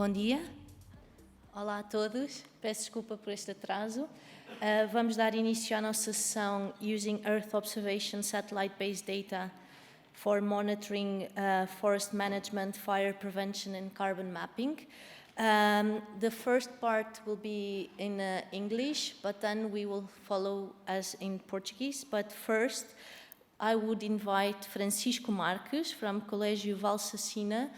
Bom dia. Olá a todos. Peço desculpa por este atraso. Vamos dar início à nossa sessão Using Earth Observation Satellite-Based Data for Monitoring Forest Management, Fire Prevention and Carbon Mapping. The first part will be in English, but then we will follow as in Portuguese. But first, I would invite Francisco Marques from Colégio Valsacina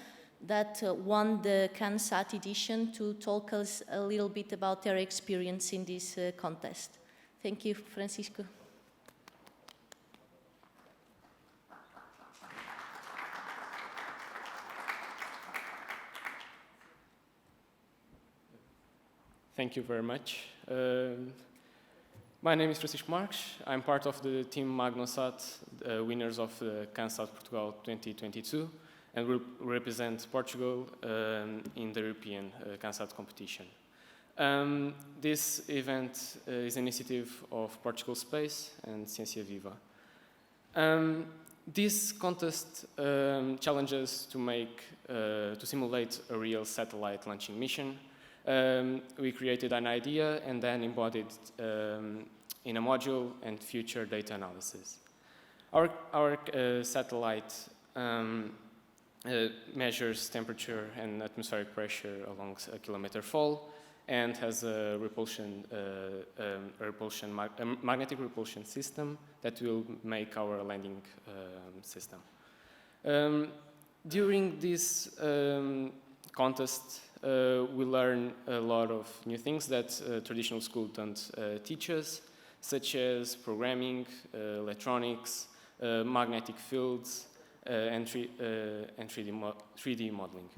that won the CANSAT edition to talk us a little bit about their experience in this contest. Thank you, Francisco. Thank you very much. My name is Francisco Marques. I'm part of the team Magnosat, winners of the CANSAT Portugal 2022, and will represent Portugal in the European CANSAT competition. This event is an initiative of Portugal Space and Ciência Viva. This contest challenges to simulate a real satellite launching mission. We created an idea and then embodied in a module and future data analysis. Our satellite measures temperature and atmospheric pressure along a kilometer fall and has a magnetic repulsion system that will make our landing system. During this contest, we learn a lot of new things that traditional school don't teach us, such as programming, electronics, magnetic fields, and 3D modeling.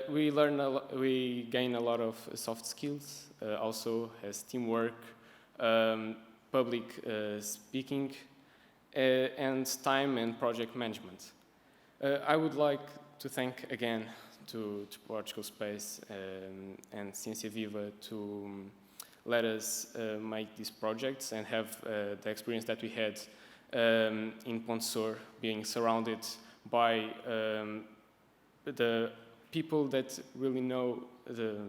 We gain a lot of soft skills, also as teamwork, public speaking, and time and project management. I would like to thank again to Portugal Space and Ciência Viva to let us make these projects and have the experience that we had in Ponsor, being surrounded by the people that really know, the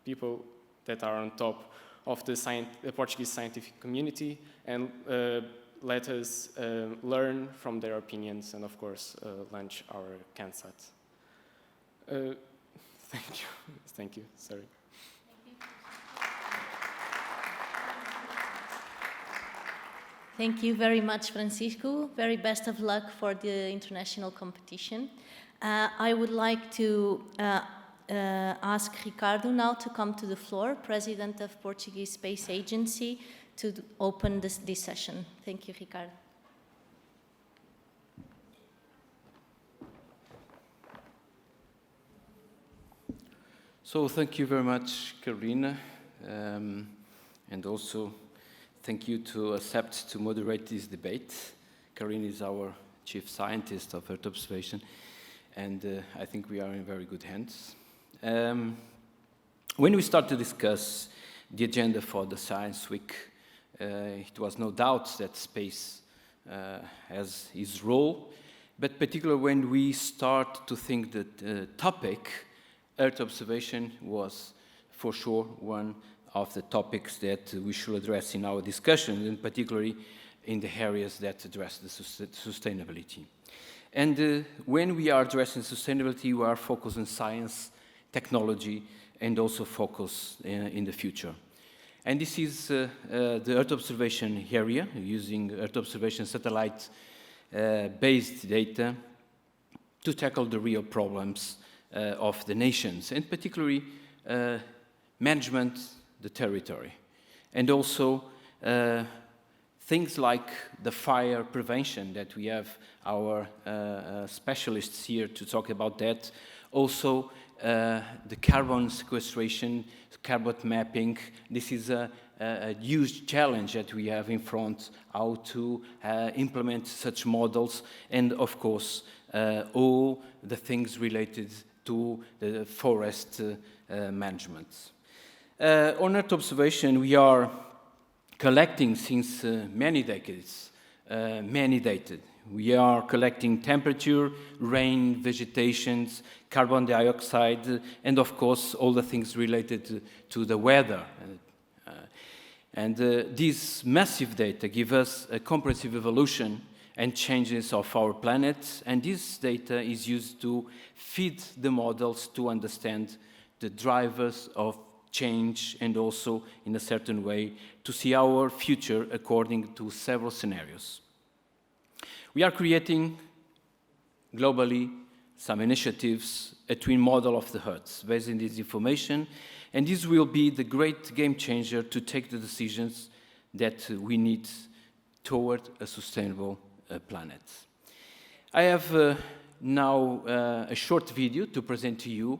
people that are on top of the Portuguese scientific community, and let us learn from their opinions and, of course, launch our CANSAT. Thank you. Thank you. Sorry. Thank you very much, Francisco. Very best of luck for the international competition. I would like to ask Ricardo now to come to the floor, President of Portuguese Space Agency, to open this session. Thank you, Ricardo. So thank you very much, Carolina, and also thank you to accept to moderate this debate. Carolina is our chief scientist of Earth observation, and I think we are in very good hands. When we start to discuss the agenda for the Science Week, it was no doubt that space has its role, but particularly when we start to think that the topic, Earth observation, was for sure one of the topics that we should address in our discussion, and particularly in the areas that address the sustainability. And when we are addressing sustainability, we are focused on science, technology, and also focus in the future. And this is the Earth observation area, using Earth observation satellite-based data to tackle the real problems of the nations, and particularly management the territory. And also things like the fire prevention, that we have our specialists here to talk about that. Also the carbon sequestration, carbon mapping. This is a huge challenge that we have in front, how to implement such models, and of course all the things related to the forest management. On Earth observation, we are collecting since many decades many data. We are collecting temperature, rain, vegetations, carbon dioxide, and of course all the things related to the weather. These massive data give us a comprehensive evolution and changes of our planet, and this data is used to feed the models to understand the drivers of change and also, in a certain way, to see our future according to several scenarios. We are creating, globally, some initiatives, a twin model of the Earth based on this information, and this will be the great game changer to take the decisions that we need toward a sustainable planet. I have now a short video to present to you,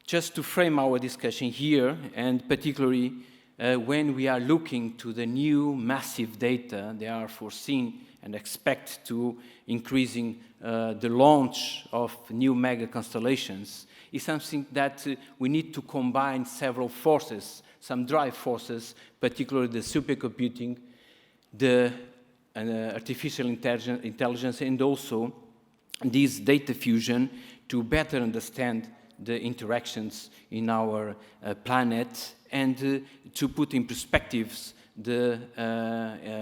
just to frame our discussion here, and particularly when we are looking to the new massive data they are foreseen and expect to increasing the launch of new mega constellations, is something that we need to combine several forces, some drive forces, particularly the supercomputing, the artificial intelligence, and also this data fusion to better understand the interactions in our planet and to put in perspectives the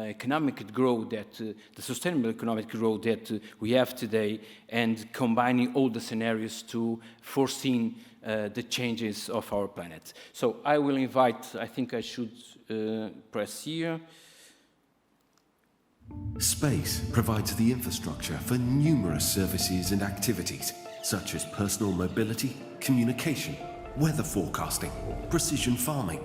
economic growth the sustainable economic growth that we have today, and combining all the scenarios to foresee the changes of our planet. So I will invite, I think I should press here. Space provides the infrastructure for numerous services and activities, such as personal mobility, communication, weather forecasting, precision farming,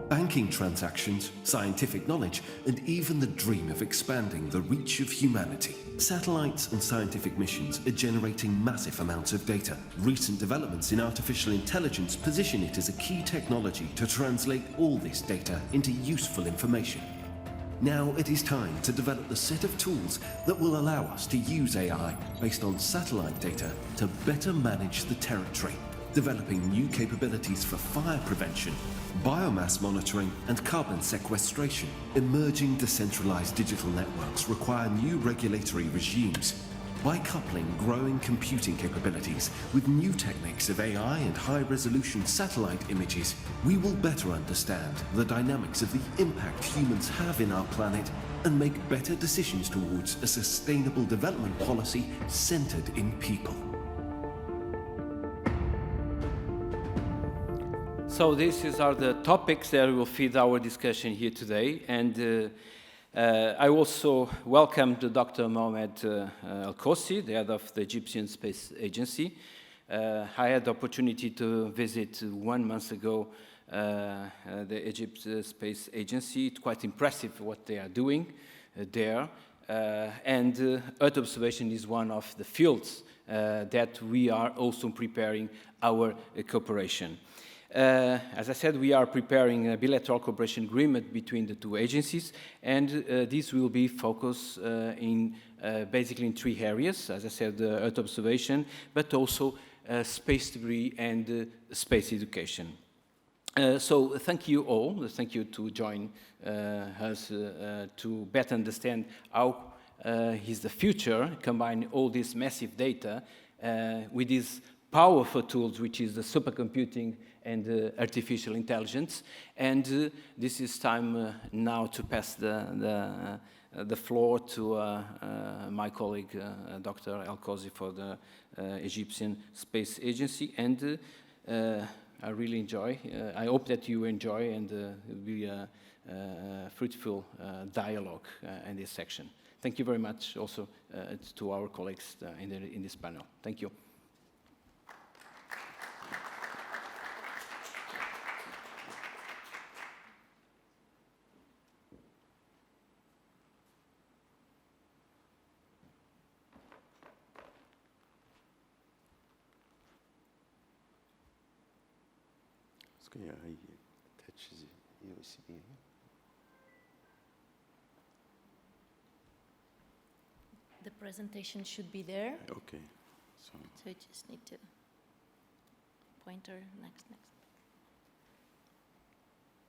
banking transactions, scientific knowledge, and even the dream of expanding the reach of humanity. Satellites and scientific missions are generating massive amounts of data. Recent developments in artificial intelligence position it as a key technology to translate all this data into useful information. Now it is time to develop the set of tools that will allow us to use AI based on satellite data to better manage the territory, developing new capabilities for fire prevention, biomass monitoring, and carbon sequestration. Emerging decentralized digital networks require new regulatory regimes. By coupling growing computing capabilities with new techniques of AI and high-resolution satellite images, we will better understand the dynamics of the impact humans have in our planet and make better decisions towards a sustainable development policy centered in people. So these are the topics that will feed our discussion here today, and I also welcome Dr. Mohamed El-Kossi, the head of the Egyptian Space Agency. I had the opportunity to visit 1 month ago the Egypt Space Agency. It's quite impressive what they are doing there. And Earth observation is one of the fields that we are also preparing our cooperation. As I said, we are preparing a bilateral cooperation agreement between the two agencies, and this will be focused basically in 3 areas. As I said, Earth observation, but also space debris and space education. So thank you all. Thank you to join us to better understand how is the future, combine all this massive data with these powerful tools, which is the supercomputing and artificial intelligence. And this is time now to pass the floor to my colleague, Dr. El-Kossi, for the Egyptian Space Agency. And I really enjoy. I hope that you enjoy, and it will be a fruitful dialogue in this section. Thank you very much also to our colleagues in this panel. Thank you. The presentation should be there. Okay. So you just need to pointer next.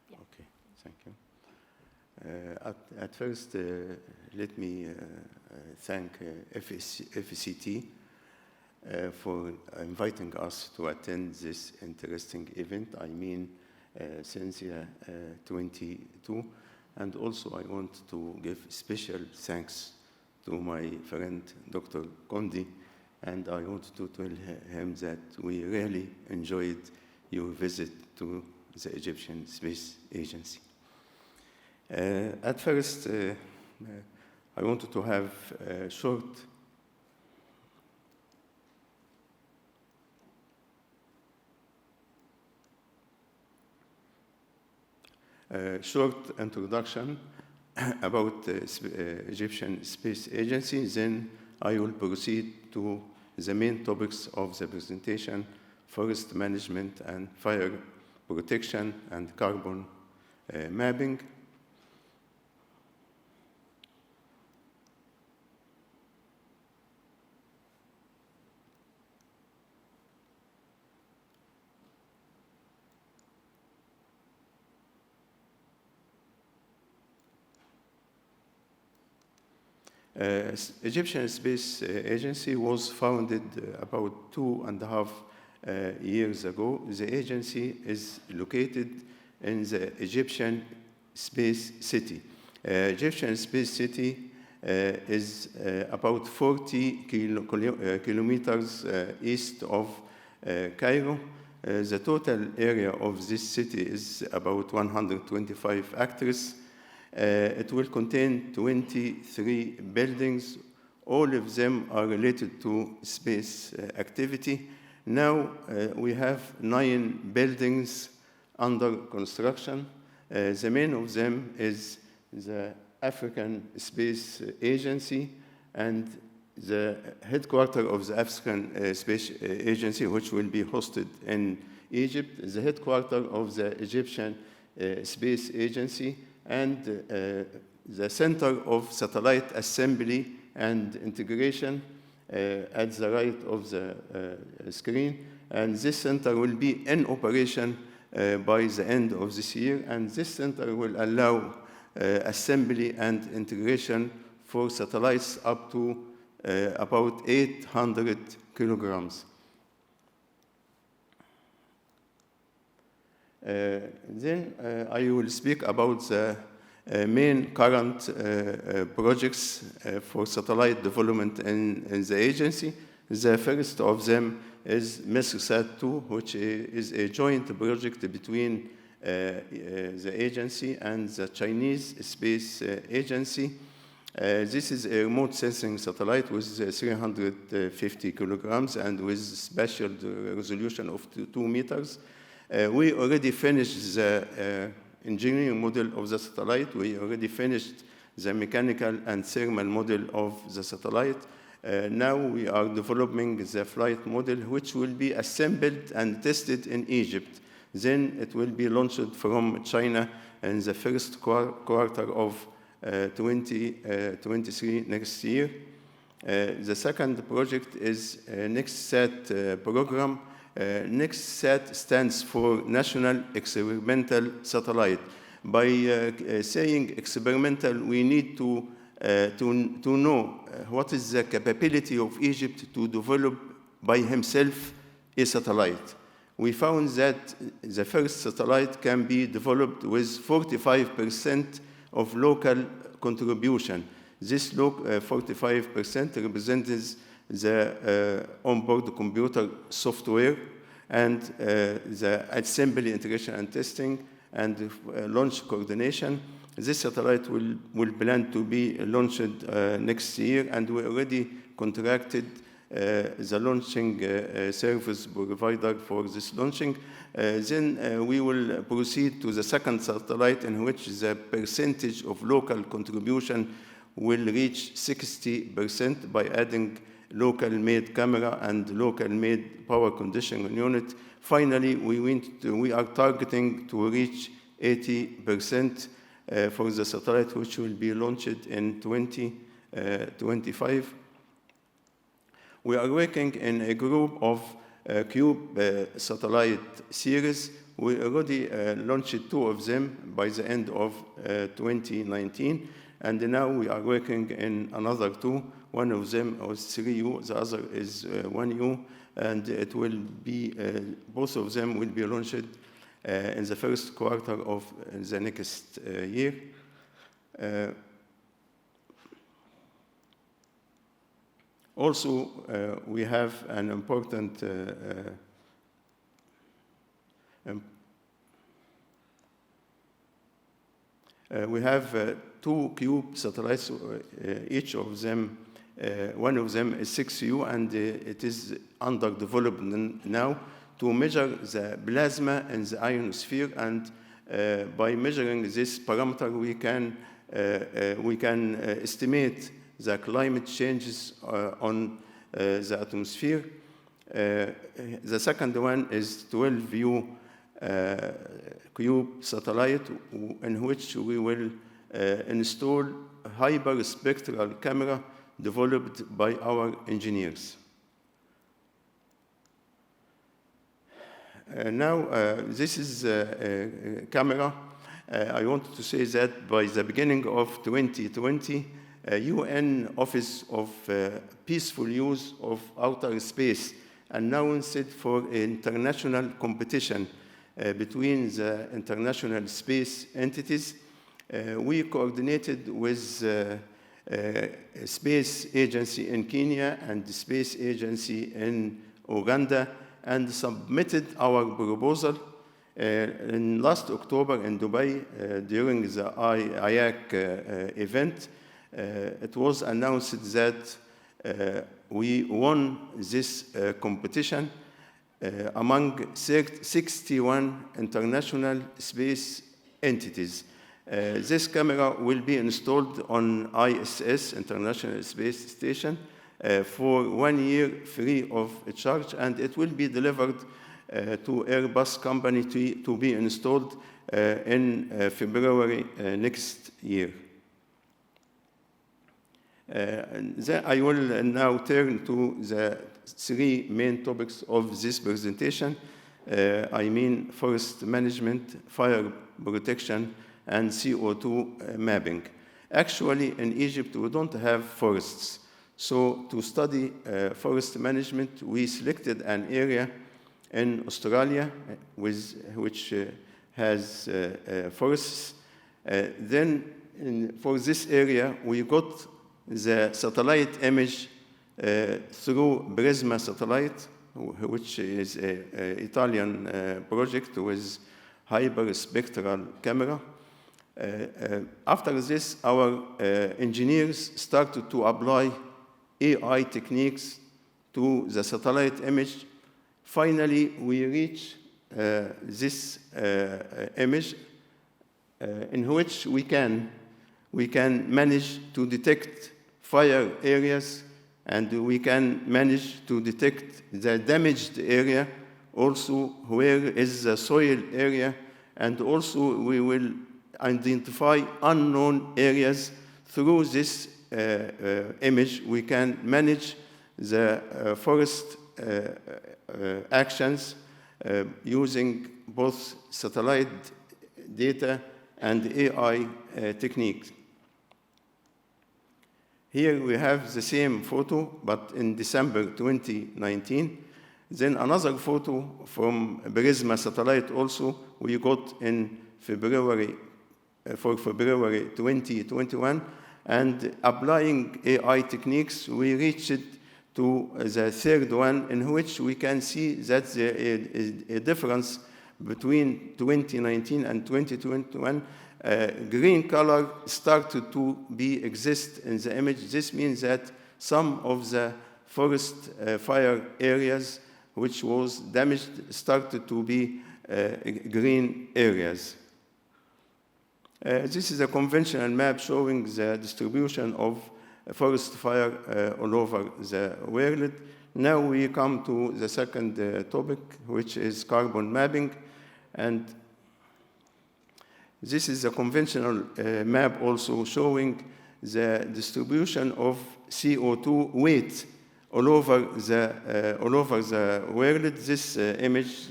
Yeah. Okay, thank you. At first, let me thank FECT for inviting us to attend this interesting event. I mean, Sensia 22. And also, I want to give special thanks to my friend, Dr. Kondi, and I want to tell him that we really enjoyed your visit to the Egyptian Space Agency. At first, I wanted to have a short introduction about the Egyptian Space Agency. Then I will proceed to the main topics of the presentation: forest management and fire protection and carbon mapping. Egyptian Space Agency was founded about 2.5 years ago. The agency is located in the Egyptian Space City. Egyptian Space City is about 40 kilometers east of Cairo. The total area of this city is about 125 hectares. It will contain 23 buildings. All of them are related to space activity. Now we have 9 buildings under construction. The main of them is the African Space Agency and the headquarters of the African Space Agency, which will be hosted in Egypt, the headquarters of the Egyptian Space Agency, and the Center of Satellite Assembly and Integration at the right of the screen. And this center will be in operation by the end of this year. And this center will allow assembly and integration for satellites up to about 800 kilograms. Then I will speak about the main current projects for satellite development in the agency. The first of them is MESRSAT-2, which is a joint project between the agency and the Chinese Space Agency. This is a remote sensing satellite with 350 kilograms and with spatial resolution of 2 meters. We already finished the engineering model of the satellite. We already finished the mechanical and thermal model of the satellite. Now we are developing the flight model, which will be assembled and tested in Egypt. Then it will be launched from China in the first quarter of 2023 next year. The second project is NextSat program. NextSat stands for National Experimental Satellite. By saying experimental, we need to know what is the capability of Egypt to develop by himself a satellite. We found that the first satellite can be developed with 45% of local contribution. This 45% represents the onboard computer software and the assembly, integration, and testing, and launch coordination. This satellite will plan to be launched next year, and we already contracted the launching service provider for this launching. Then we will proceed to the second satellite, in which the percentage of local contribution will reach 60% by adding local-made camera and local-made power conditioning unit. Finally, we are targeting to reach 80% for the satellite, which will be launched in 2025. We are working in a group of Cube satellite series. We already launched 2 of them by the end of 2019, and now we are working in another 2. One of them is 3U, the other is 1U, and it will be, both of them will be launched in the first quarter of the next year. Also, we have an important we have 2 Cube satellites, each of them, one of them is 6U, and it is under development now to measure the plasma and the ionosphere, and by measuring this parameter, we can estimate the climate changes on the atmosphere. The second one is 12U Cube satellite, in which we will install a hyperspectral camera developed by our engineers. Now, this is a camera. I want to say that by the beginning of 2020, UN Office of Peaceful Use of Outer Space announced for international competition between the international space entities. We coordinated with Space Agency in Kenya and the Space Agency in Uganda and submitted our proposal in last October in Dubai during the IAC event. It was announced that we won this competition among 61 international space entities. This camera will be installed on ISS, International Space Station, for 1 year free of charge, and it will be delivered to Airbus company to be installed in February next year. Then I will now turn to the 3 main topics of this presentation. I mean forest management, fire protection, and CO2 mapping. Actually, in Egypt, we don't have forests. So to study forest management, we selected an area in Australia which has forests. Then for this area, we got the satellite image through Prisma satellite, which is an Italian project with hyperspectral camera. After this, our engineers started to apply AI techniques to the satellite image. Finally, we reach this image in which we can manage to detect fire areas, and we can manage to detect the damaged area, also where is the soil area, and also we will identify unknown areas. Through this image, we can manage the forest actions using both satellite data and AI techniques. Here we have the same photo, but in December 2019. Then another photo from Prisma satellite also we got in February, for February 2021. And applying AI techniques, we reached to the third one, in which we can see that there is a difference between 2019 and 2021. Green color started to exist in the image. This means that some of the forest fire areas which was damaged started to be green areas. This is a conventional map showing the distribution of forest fire all over the world. Now we come to the second topic, which is carbon mapping. And this is a conventional map also showing the distribution of CO2 weight all over the world. This image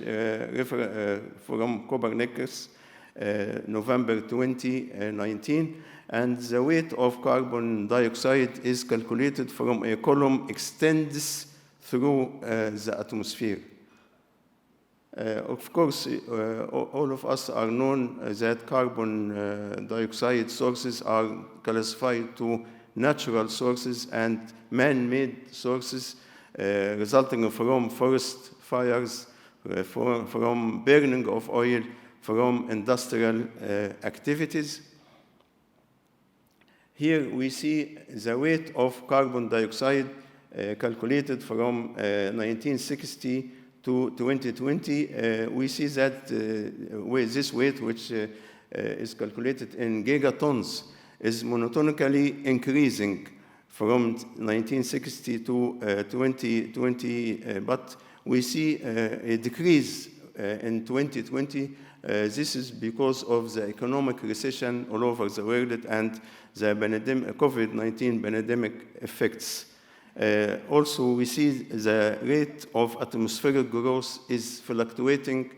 from Copernicus, November 2019, and the weight of carbon dioxide is calculated from a column extends through the atmosphere. Of course, all of us are known that carbon dioxide sources are classified to natural sources and man-made sources resulting from forest fires, from burning of oil, from industrial activities. Here we see the weight of carbon dioxide calculated from 1960 to 2020. We see that with this weight, which is calculated in gigatons, is monotonically increasing from 1960 to 2020, but we see a decrease in 2020. This is because of the economic recession all over the world and the COVID-19 pandemic effects. Also, we see the rate of atmospheric growth is fluctuating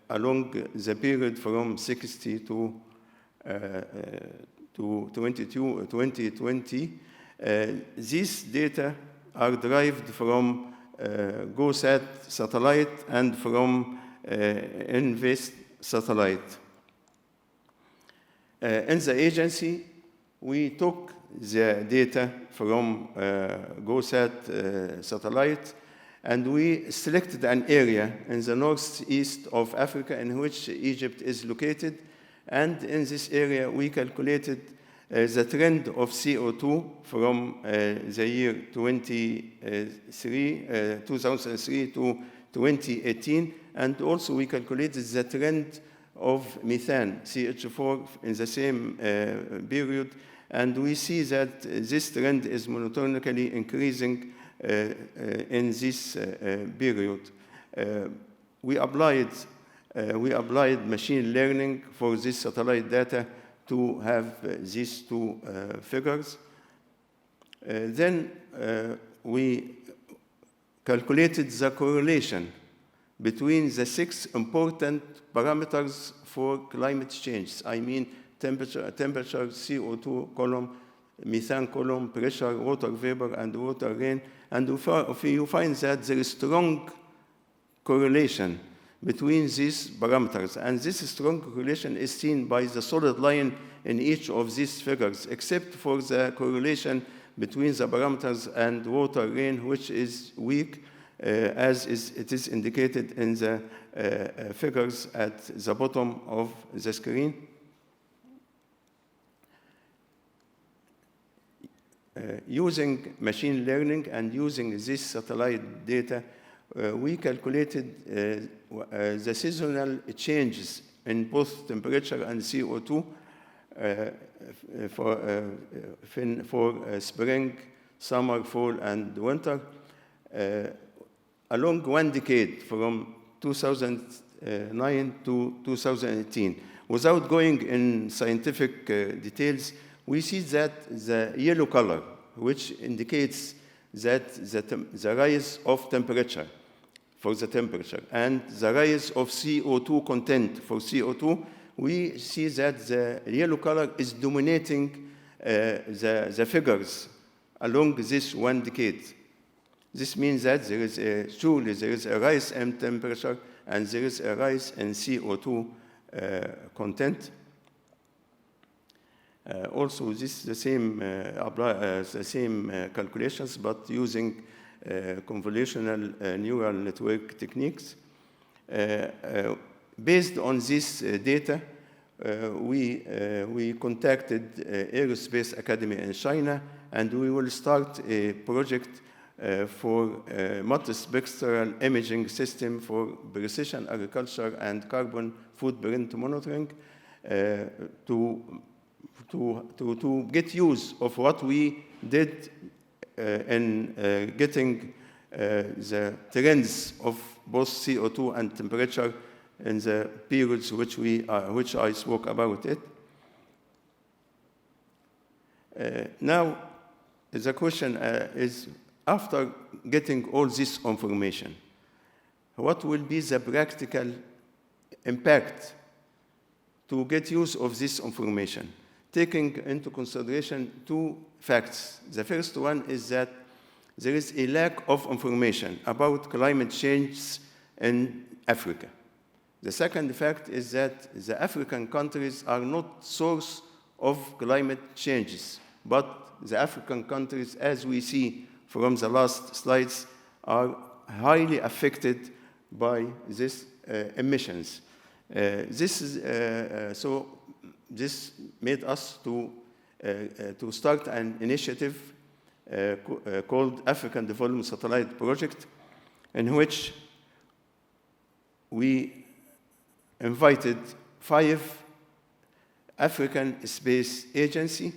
along the period from 60 to 2020. These data are derived from GOSAT satellite and from INVEST satellite. In the agency, we took the data from GOSAT satellite, and we selected an area in the northeast of Africa in which Egypt is located. And in this area, we calculated the trend of CO2 from the year 2003 to 2018. And also we calculated the trend of methane, CH4, in the same period. And we see that this trend is monotonically increasing in this period. We applied machine learning for this satellite data to have these two figures. Then we calculated the correlation between the 6 important parameters for climate change. I mean temperature, CO2 column, methane column, pressure, water vapor, and water rain. And you find that there is strong correlation between these parameters. And this strong correlation is seen by the solid line in each of these figures, except for the correlation between the parameters and water rain, which is weak, it is indicated in the figures at the bottom of the screen. Using machine learning and using this satellite data, we calculated the seasonal changes in both temperature and CO2 for spring, summer, fall, and winter along one decade from 2009 to 2018. Without going in scientific details, we see that the yellow color, which indicates that the rise of temperature for the temperature and the rise of CO2 content for CO2, we see that the yellow color is dominating the figures along this one decade. This means that surely there is a rise in temperature and there is a rise in CO2 content. Also, this is the same calculations, but using convolutional neural network techniques. Based on this data, we contacted Aerospace Academy in China, and we will start a project for a multispectral imaging system for precision agriculture and carbon footprint monitoring to get use of what we did in getting the trends of both CO2 and temperature in the periods which I spoke about it. Now, the question is, after getting all this information, what will be the practical impact to get use of this information, taking into consideration two facts. The first one is that there is a lack of information about climate change in Africa. The second fact is that the African countries are not source of climate changes, but the African countries, as we see from the last slides, are highly affected by these emissions. This made us to start an initiative called African Development Satellite Project, in which we invited 5 African space agencies,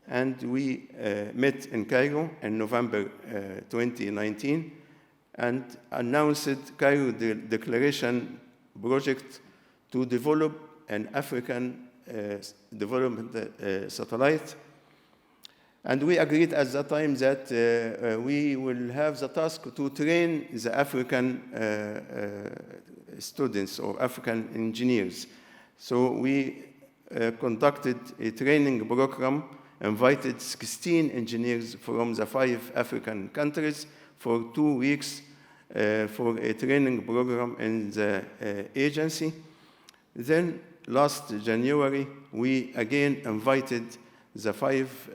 and we met in Cairo in November 2019 and announced Cairo Declaration Project to develop an African development satellite. And we agreed at that time that we will have the task to train the African students or African engineers. So we conducted a training program, invited 16 engineers from the 5 African countries for 2 weeks for a training program in the agency. Then last January, we again invited the 5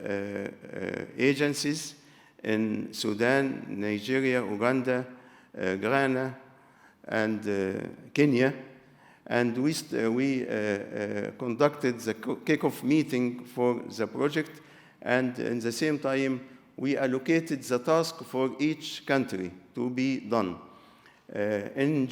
agencies in Sudan, Nigeria, Uganda, Ghana, and Kenya. And we conducted the kickoff meeting for the project, and in the same time, we allocated the task for each country to be done. In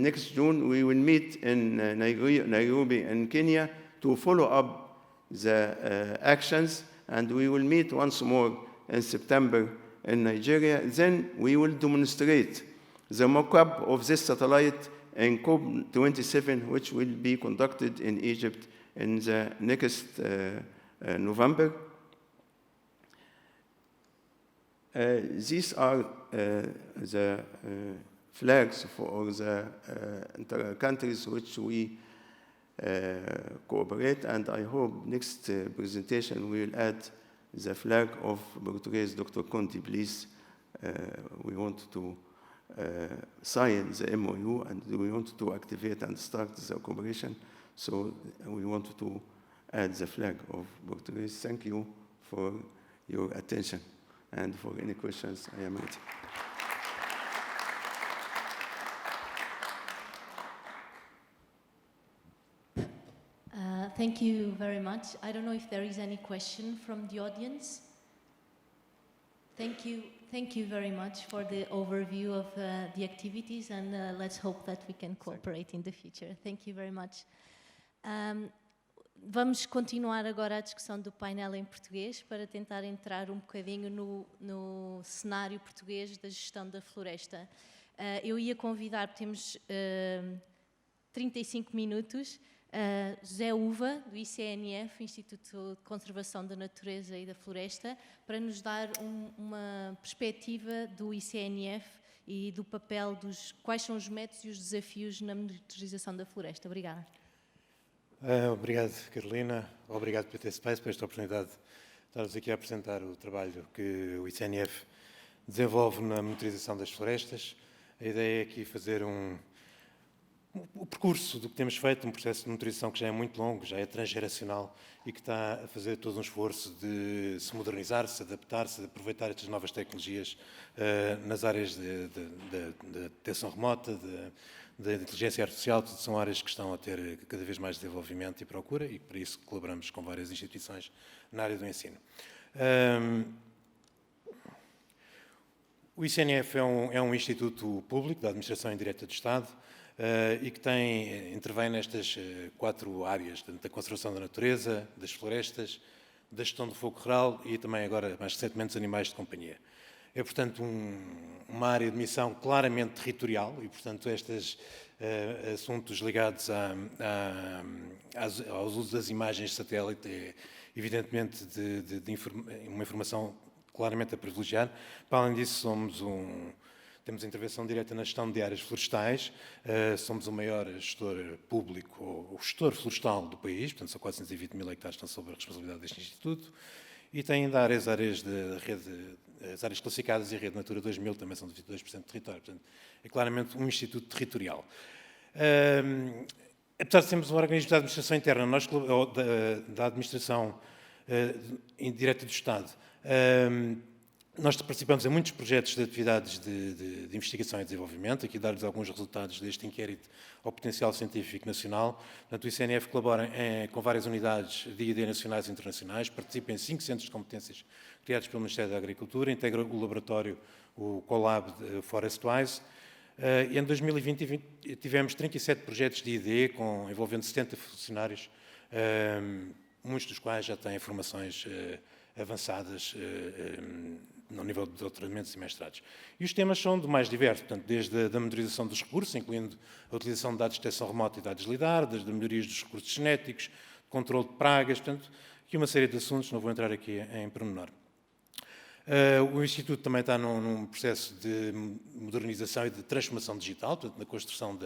next June, we will meet in Nairobi in Kenya to follow up the actions, and we will meet once more in September in Nigeria. Then we will demonstrate the mock-up of this satellite in COP27, which will be conducted in Egypt in the next November. These are the flags for the countries which we cooperate, and I hope next presentation we will add the flag of Portuguese. Dr. Conti, please. We want to sign the MOU, and we want to activate and start the cooperation. So we want to add the flag of Portuguese. Thank you for your attention, and for any questions, I am ready. Thank you very much. I don't know if there is any question from the audience. Thank you very much for the overview of the activities, and let's hope that we can cooperate in the future. Thank you very much. Vamos continuar agora a discussão do painel em português para tentar entrar um bocadinho no cenário português da gestão da floresta. Eu ia convidar, temos 35 minutos, José Uva, do ICNF, Instituto de Conservação da Natureza e da Floresta, para nos dar uma perspectiva do ICNF e do papel quais são os métodos e os desafios na monitorização da floresta. Obrigada. Obrigado, Carolina. Obrigado, PT Space, por esta oportunidade de estarmos aqui a apresentar o trabalho que o ICNF desenvolve na monitorização das florestas. A ideia é aqui fazer o percurso do que temos feito, um processo de monitorização que já é muito longo, já é transgeracional e que está a fazer todo um esforço de se modernizar, se adaptar, se aproveitar estas novas tecnologias nas áreas da detecção remota, da inteligência artificial. São áreas que estão a ter cada vez mais desenvolvimento e procura, e para isso colaboramos com várias instituições na área do ensino. O ICNF é um instituto público da Administração Indireta do Estado e que intervém nestas 4 áreas, da conservação da natureza, das florestas, da gestão do fogo rural e também agora, mais recentemente, dos animais de companhia. É, portanto, uma área de missão claramente territorial e, portanto, estes assuntos ligados ao uso das imagens de satélite é, evidentemente, uma informação claramente a privilegiar. Para além disso, temos intervenção direta na gestão de áreas florestais, somos o maior gestor público, ou gestor florestal do país, portanto são 420 mil hectares que estão sob a responsabilidade deste Instituto, e tem ainda áreas de rede, as áreas classificadas e a rede Natura 2000 também são de 22% do território, portanto é claramente um instituto territorial. Apesar de sermos um organismo da administração interna, ou da administração indireta do Estado, nós participamos em muitos projetos de atividades de investigação e desenvolvimento. Aqui dar-lhes alguns resultados deste inquérito ao potencial científico nacional. Portanto, o ICNF colabora com várias unidades de I&D nacionais e internacionais, participa em 5 centros de competências criados pelo Ministério da Agricultura, integra o laboratório, o Colab Forestwise. E em 2020 tivemos 37 projetos de I&D envolvendo 70 funcionários, muitos dos quais já têm formações avançadas no nível de doutoramentos e mestrados. E os temas são do mais diversos, portanto, desde a monitorização dos recursos, incluindo a utilização de dados de detecção remota e dados LIDAR, desde melhorias dos recursos genéticos, controle de pragas, portanto, aqui uma série de assuntos, não vou entrar aqui em pormenor. O Instituto também está num processo de modernização e de transformação digital, portanto, na construção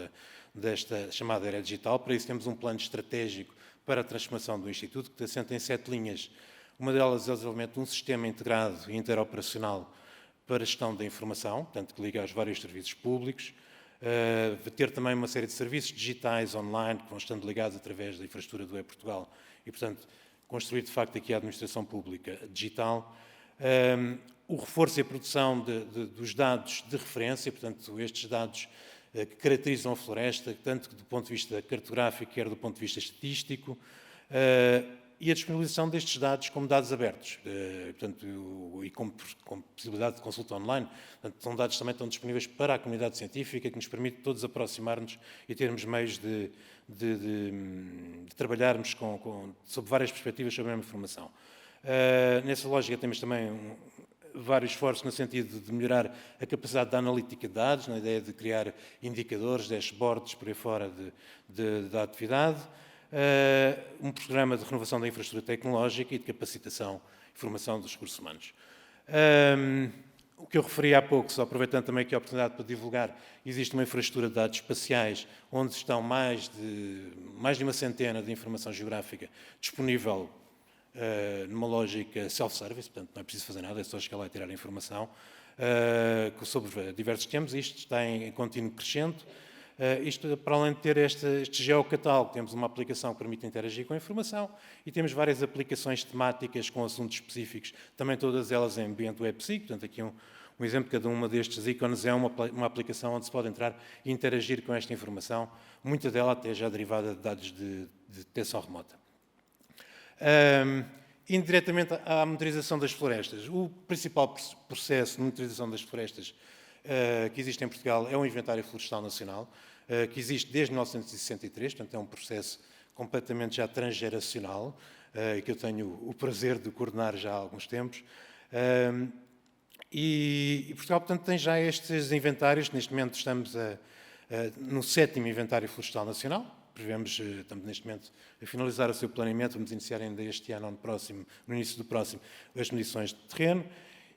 desta chamada era digital. Para isso temos um plano estratégico para a transformação do Instituto, que assenta em 7 linhas. Uma delas é o desenvolvimento de um sistema integrado e interoperacional para a gestão da informação, portanto, que liga aos vários serviços públicos. Ter também uma série de serviços digitais online que vão estando ligados através da infraestrutura do E-Portugal e, portanto, construir, de facto, aqui a administração pública digital. O reforço e a produção dos dados de referência, portanto, estes dados que caracterizam a floresta, tanto do ponto de vista cartográfico, quer do ponto de vista estatístico, e a disponibilização destes dados como dados abertos, portanto, e com possibilidade de consulta online. Portanto, são dados também estão disponíveis para a comunidade científica, que nos permite todos aproximar-nos e termos meios de trabalharmos sob várias perspectivas sobre a mesma informação. Nessa lógica temos também vários esforços no sentido de melhorar a capacidade da analítica de dados, na ideia de criar indicadores, dashboards por aí fora da atividade. Um programa de renovação da infraestrutura tecnológica e de capacitação e formação dos recursos humanos. O que eu referi há pouco, só aproveitando também aqui a oportunidade para divulgar, existe uma infraestrutura de dados espaciais onde estão mais de uma centena de informação geográfica disponível numa lógica self-service, portanto não é preciso fazer nada, é só chegar lá e tirar a informação sobre diversos temas. Isto está em contínuo crescente. Isto, para além de ter este geocatálogo, temos uma aplicação que permite interagir com a informação e temos várias aplicações temáticas com assuntos específicos, também todas elas em ambiente web-SIG. Portanto, aqui um exemplo de cada uma destes ícones é uma aplicação onde se pode entrar e interagir com esta informação, muita dela até já derivada de dados de detecção remota. Indiretamente à monitorização das florestas. O principal processo de monitorização das florestas que existe em Portugal é o Inventário Florestal Nacional, que existe desde 1963, portanto é um processo completamente já transgeracional, que eu tenho o prazer de coordenar já há alguns tempos. E Portugal, portanto, tem já estes inventários. Neste momento estamos no 7º Inventário Florestal Nacional. Estamos neste momento a finalizar o seu planeamento, vamos iniciar ainda este ano, no início do próximo, as medições de terreno.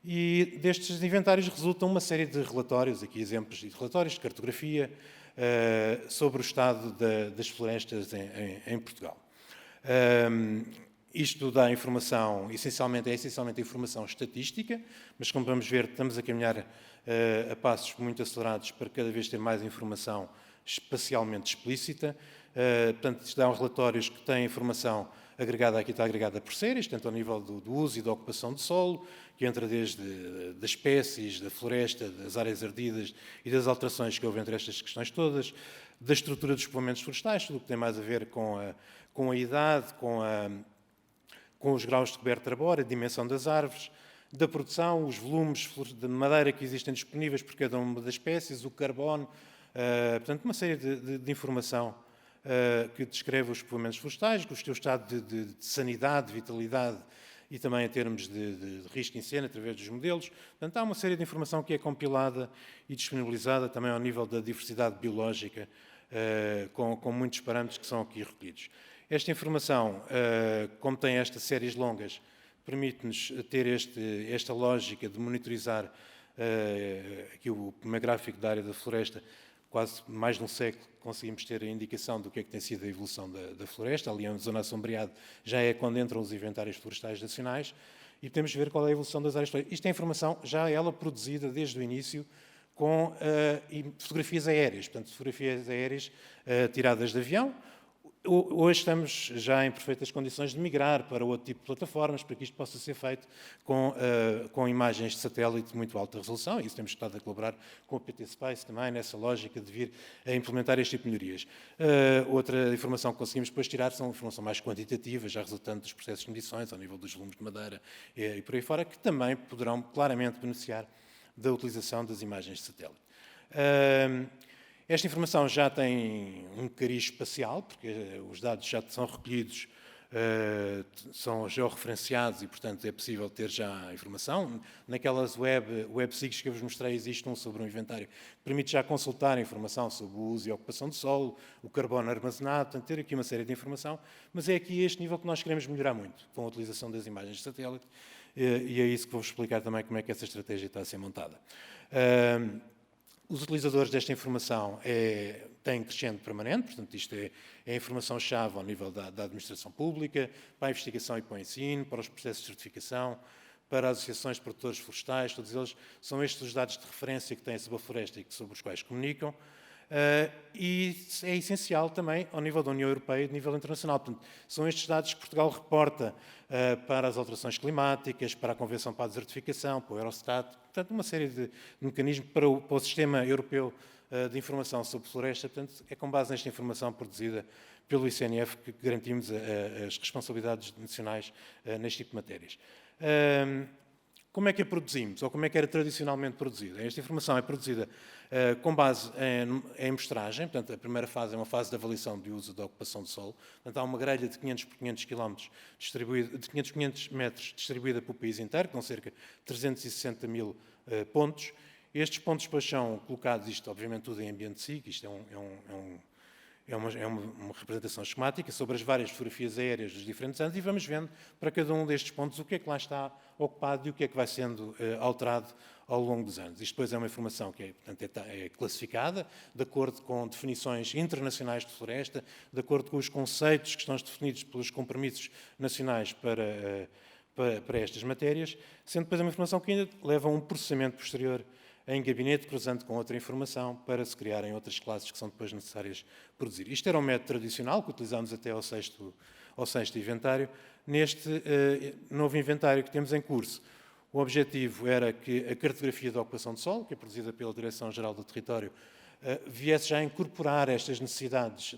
E destes inventários resultam uma série de relatórios, aqui exemplos de relatórios de cartografia sobre o estado das florestas em Portugal. Isto dá informação, essencialmente informação estatística, mas como vamos ver, estamos a caminhar a passos muito acelerados para cada vez ter mais informação espacialmente explícita. Portanto, isto dá relatórios que têm informação agregada, aqui está agregada por séries, tanto ao nível do uso e da ocupação do solo, que entra desde das espécies, da floresta, das áreas ardidas e das alterações que houve entre estas questões todas, da estrutura dos povoamentos florestais, tudo o que tem mais a ver com a idade, com os graus de cobertura arbórea, a dimensão das árvores, da produção, os volumes de madeira que existem disponíveis por cada uma das espécies, o carbono, portanto, uma série de informação que descreve os povoamentos florestais, com o seu estado de sanidade, de vitalidade e também em termos de risco incêndio, através dos modelos. Portanto, há uma série de informação que é compilada e disponibilizada também ao nível da diversidade biológica, com muitos parâmetros que são aqui recolhidos. Esta informação, como tem estas séries longas, permite-nos ter esta lógica de monitorizar aqui o primeiro gráfico da área da floresta. Quase mais de um século conseguimos ter a indicação do que é que tem sido a evolução da floresta. Ali a zona assombreada já é quando entram os inventários florestais nacionais e podemos ver qual é a evolução das áreas florestais. Isto é informação já ela produzida desde o início com fotografias aéreas, portanto, fotografias aéreas tiradas de avião. Hoje estamos já em perfeitas condições de migrar para outro tipo de plataformas, para que isto possa ser feito com imagens de satélite de muito alta resolução, e isso temos estado a colaborar com o PT Space também, nessa lógica de vir a implementar este tipo de melhorias. Outra informação que conseguimos depois tirar são informação mais quantitativa, já resultante dos processos de medições, ao nível dos volumes de madeira e por aí fora, que também poderão claramente beneficiar da utilização das imagens de satélite. Esta informação já tem um cariz espacial, porque os dados já são recolhidos, são georreferenciados e, portanto, é possível ter já a informação. Naquelas websites que eu vos mostrei, existe um sobre um inventário que permite já consultar a informação sobre o uso e a ocupação do solo, o carbono armazenado, portanto, ter aqui uma série de informação, mas é aqui este nível que nós queremos melhorar muito, com a utilização das imagens de satélite, e é isso que vou explicar também como é que essa estratégia está a ser montada. Os utilizadores desta informação têm crescente permanente, portanto, isto é a informação-chave ao nível da administração pública, para a investigação e para o ensino, para os processos de certificação, para as associações de produtores florestais, todos eles são estes os dados de referência que têm sobre a floresta e sobre os quais comunicam. E é essencial também ao nível da União Europeia e de nível internacional. Portanto, são estes dados que Portugal reporta para as alterações climáticas, para a Convenção para a Desertificação, para o Eurostat, portanto, uma série de mecanismos para o Sistema Europeu de Informação sobre Floresta. Portanto, é com base nesta informação produzida pelo ICNF que garantimos as responsabilidades nacionais neste tipo de matérias. Como é que a produzimos, ou como é que era tradicionalmente produzida? Esta informação é produzida com base em amostragem, portanto, a primeira fase é uma fase de avaliação de uso da ocupação do solo. Portanto, há uma grelha de 500 por 500 km distribuída, de 500 por 500 metros distribuída pelo país inteiro, com cerca de 360 mil pontos. Estes pontos depois são colocados, isto obviamente tudo em ambiente SIG, isto é uma representação esquemática sobre as várias fotografias aéreas dos diferentes anos e vamos vendo para cada um destes pontos o que é que lá está ocupado e o que é que vai sendo alterado ao longo dos anos. Isto depois é uma informação que é classificada de acordo com definições internacionais de floresta, de acordo com os conceitos que estão definidos pelos compromissos nacionais para estas matérias, sendo depois uma informação que ainda leva a um processamento posterior em gabinete, cruzando com outra informação para se criarem outras classes que são depois necessárias produzir. Isto era um método tradicional que utilizámos até ao sexto inventário. Neste novo inventário que temos em curso, o objetivo era que a cartografia da ocupação de solo, que é produzida pela Direção-Geral do Território, viesse já a incorporar estas necessidades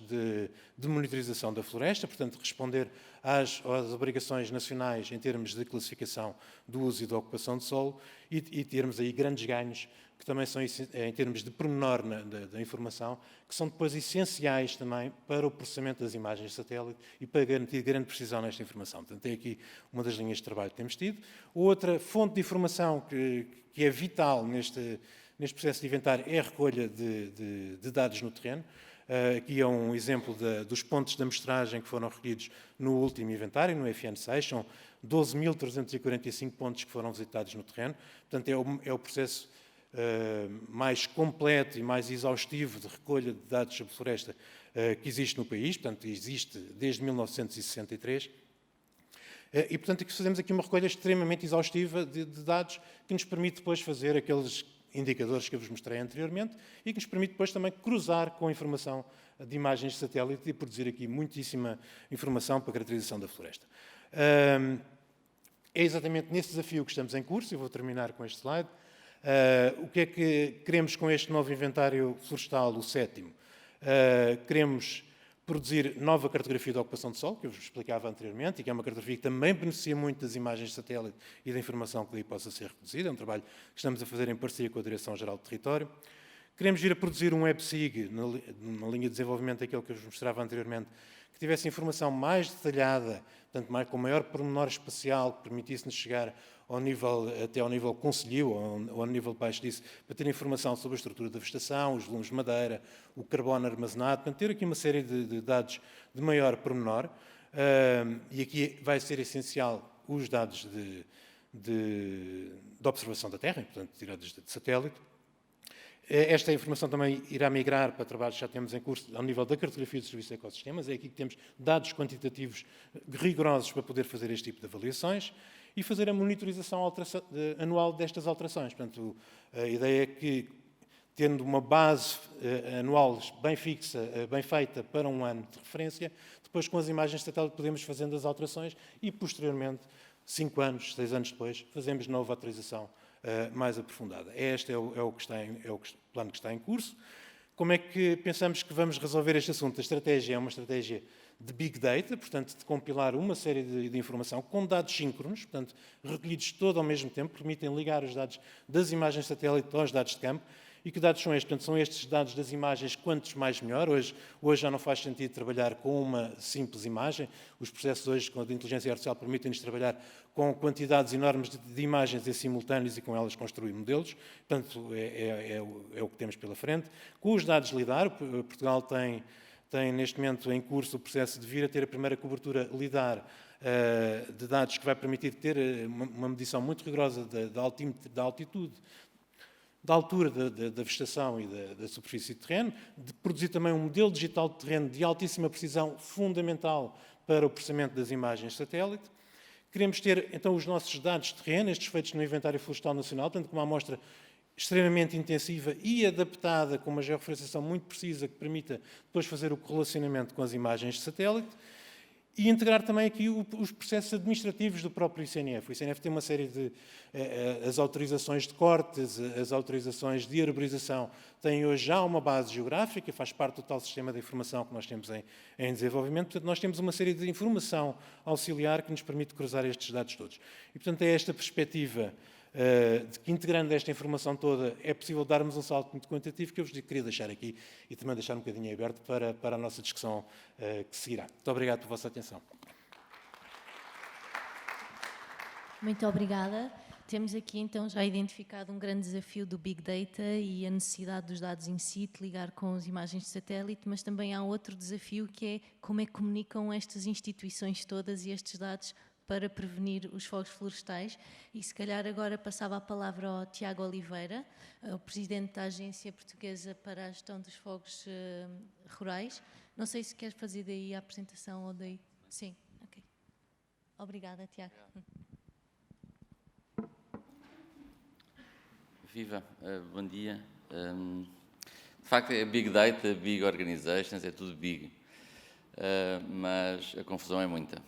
de monitorização da floresta, portanto, responder às obrigações nacionais em termos de classificação do uso e da ocupação de solo e termos aí grandes ganhos, que também são em termos de pormenor da informação, que são depois essenciais também para o processamento das imagens de satélite e para garantir grande precisão nesta informação. Portanto, é aqui uma das linhas de trabalho que temos tido. Outra fonte de informação que é vital neste processo de inventário é a recolha de dados no terreno. Aqui é um exemplo dos pontos de amostragem que foram recolhidos no último inventário, no FN6. São 12.345 pontos que foram visitados no terreno. Portanto, é o processo mais completo e mais exaustivo de recolha de dados sobre floresta que existe no país. Portanto, existe desde 1963. E, portanto, fazemos aqui uma recolha extremamente exaustiva de dados que nos permite depois fazer aqueles indicadores que eu vos mostrei anteriormente e que nos permite depois também cruzar com a informação de imagens de satélite e produzir aqui muitíssima informação para a caracterização da floresta. É exatamente nesse desafio que estamos em curso, e vou terminar com este slide. O que é que queremos com este novo inventário florestal, o 7º? Queremos produzir nova cartografia da ocupação de solo, que eu vos explicava anteriormente, e que é uma cartografia que também beneficia muito das imagens de satélite e da informação que daí possa ser reduzida. É um trabalho que estamos a fazer em parceria com a Direção-Geral do Território. Queremos vir a produzir um WebSig, na linha de desenvolvimento daquilo que eu vos mostrava anteriormente, que tivesse informação mais detalhada, portanto, com maior pormenor espacial, que permitisse-nos chegar até ao nível concelhio, ou ao nível baixo disso, para ter informação sobre a estrutura da vegetação, os volumes de madeira, o carbono armazenado, portanto, ter aqui uma série de dados de maior pormenor. E aqui vai ser essencial os dados de observação da Terra, portanto, tirados de satélite. Esta informação também irá migrar para trabalhos que já temos em curso ao nível da cartografia dos serviços de ecossistemas. É aqui que temos dados quantitativos rigorosos para poder fazer este tipo de avaliações e fazer a monitorização anual destas alterações. Portanto, a ideia é que, tendo uma base anual bem fixa, bem feita para um ano de referência, depois com as imagens de satélite podemos fazendo as alterações e, posteriormente, 5 anos, 6 anos depois, fazemos nova atualização mais aprofundada. Este é o plano que está em curso. Como é que pensamos que vamos resolver este assunto? A estratégia é uma estratégia de Big Data, portanto, de compilar uma série de informação com dados síncronos, portanto, recolhidos todo ao mesmo tempo, permitem ligar os dados das imagens de satélite aos dados de campo. E que dados são estes? Portanto, são estes dados das imagens, quantos mais melhor. Hoje já não faz sentido trabalhar com uma simples imagem. Os processos hoje, com a inteligência artificial, permitem-nos trabalhar com quantidades enormes de imagens em simultâneos e com elas construir modelos. Portanto, é o que temos pela frente. Com os dados LIDAR, Portugal tem neste momento em curso o processo de vir a ter a primeira cobertura LIDAR de dados que vai permitir ter uma medição muito rigorosa da altitude, da altura da vegetação e da superfície de terreno, de produzir também um modelo digital de terreno de altíssima precisão, fundamental para o processamento das imagens de satélite. Queremos ter, então, os nossos dados de terreno, estes feitos no Inventário Florestal Nacional, portanto, com uma amostra extremamente intensiva e adaptada, com uma georreferenciação muito precisa, que permita depois fazer o correlacionamento com as imagens de satélite. E integrar também aqui os processos administrativos do próprio ICNF. O ICNF tem uma série de... as autorizações de cortes, as autorizações de arborização, têm hoje já uma base geográfica, faz parte do tal sistema de informação que nós temos em desenvolvimento. Portanto, nós temos uma série de informação auxiliar que nos permite cruzar estes dados todos. E, portanto, é esta perspectiva de que, integrando esta informação toda, é possível darmos um salto muito quantitativo que eu vos queria deixar aqui e também deixar um bocadinho aberto para a nossa discussão que seguirá. Muito obrigado pela vossa atenção. Muito obrigada. Temos aqui então já identificado um grande desafio do Big Data e a necessidade dos dados in situ, ligar com as imagens de satélite, mas também há outro desafio que é como é que comunicam estas instituições todas e estes dados para prevenir os fogos florestais. E se calhar agora passava a palavra ao Tiago Oliveira, o Presidente da Agência Portuguesa para a Gestão dos Fogos Rurais. Não sei se queres fazer daí a apresentação ou daí... Sim, ok. Obrigada, Tiago. Viva, bom dia. De facto, é Big Data, Big Organizations, é tudo big. Mas a confusão é muita.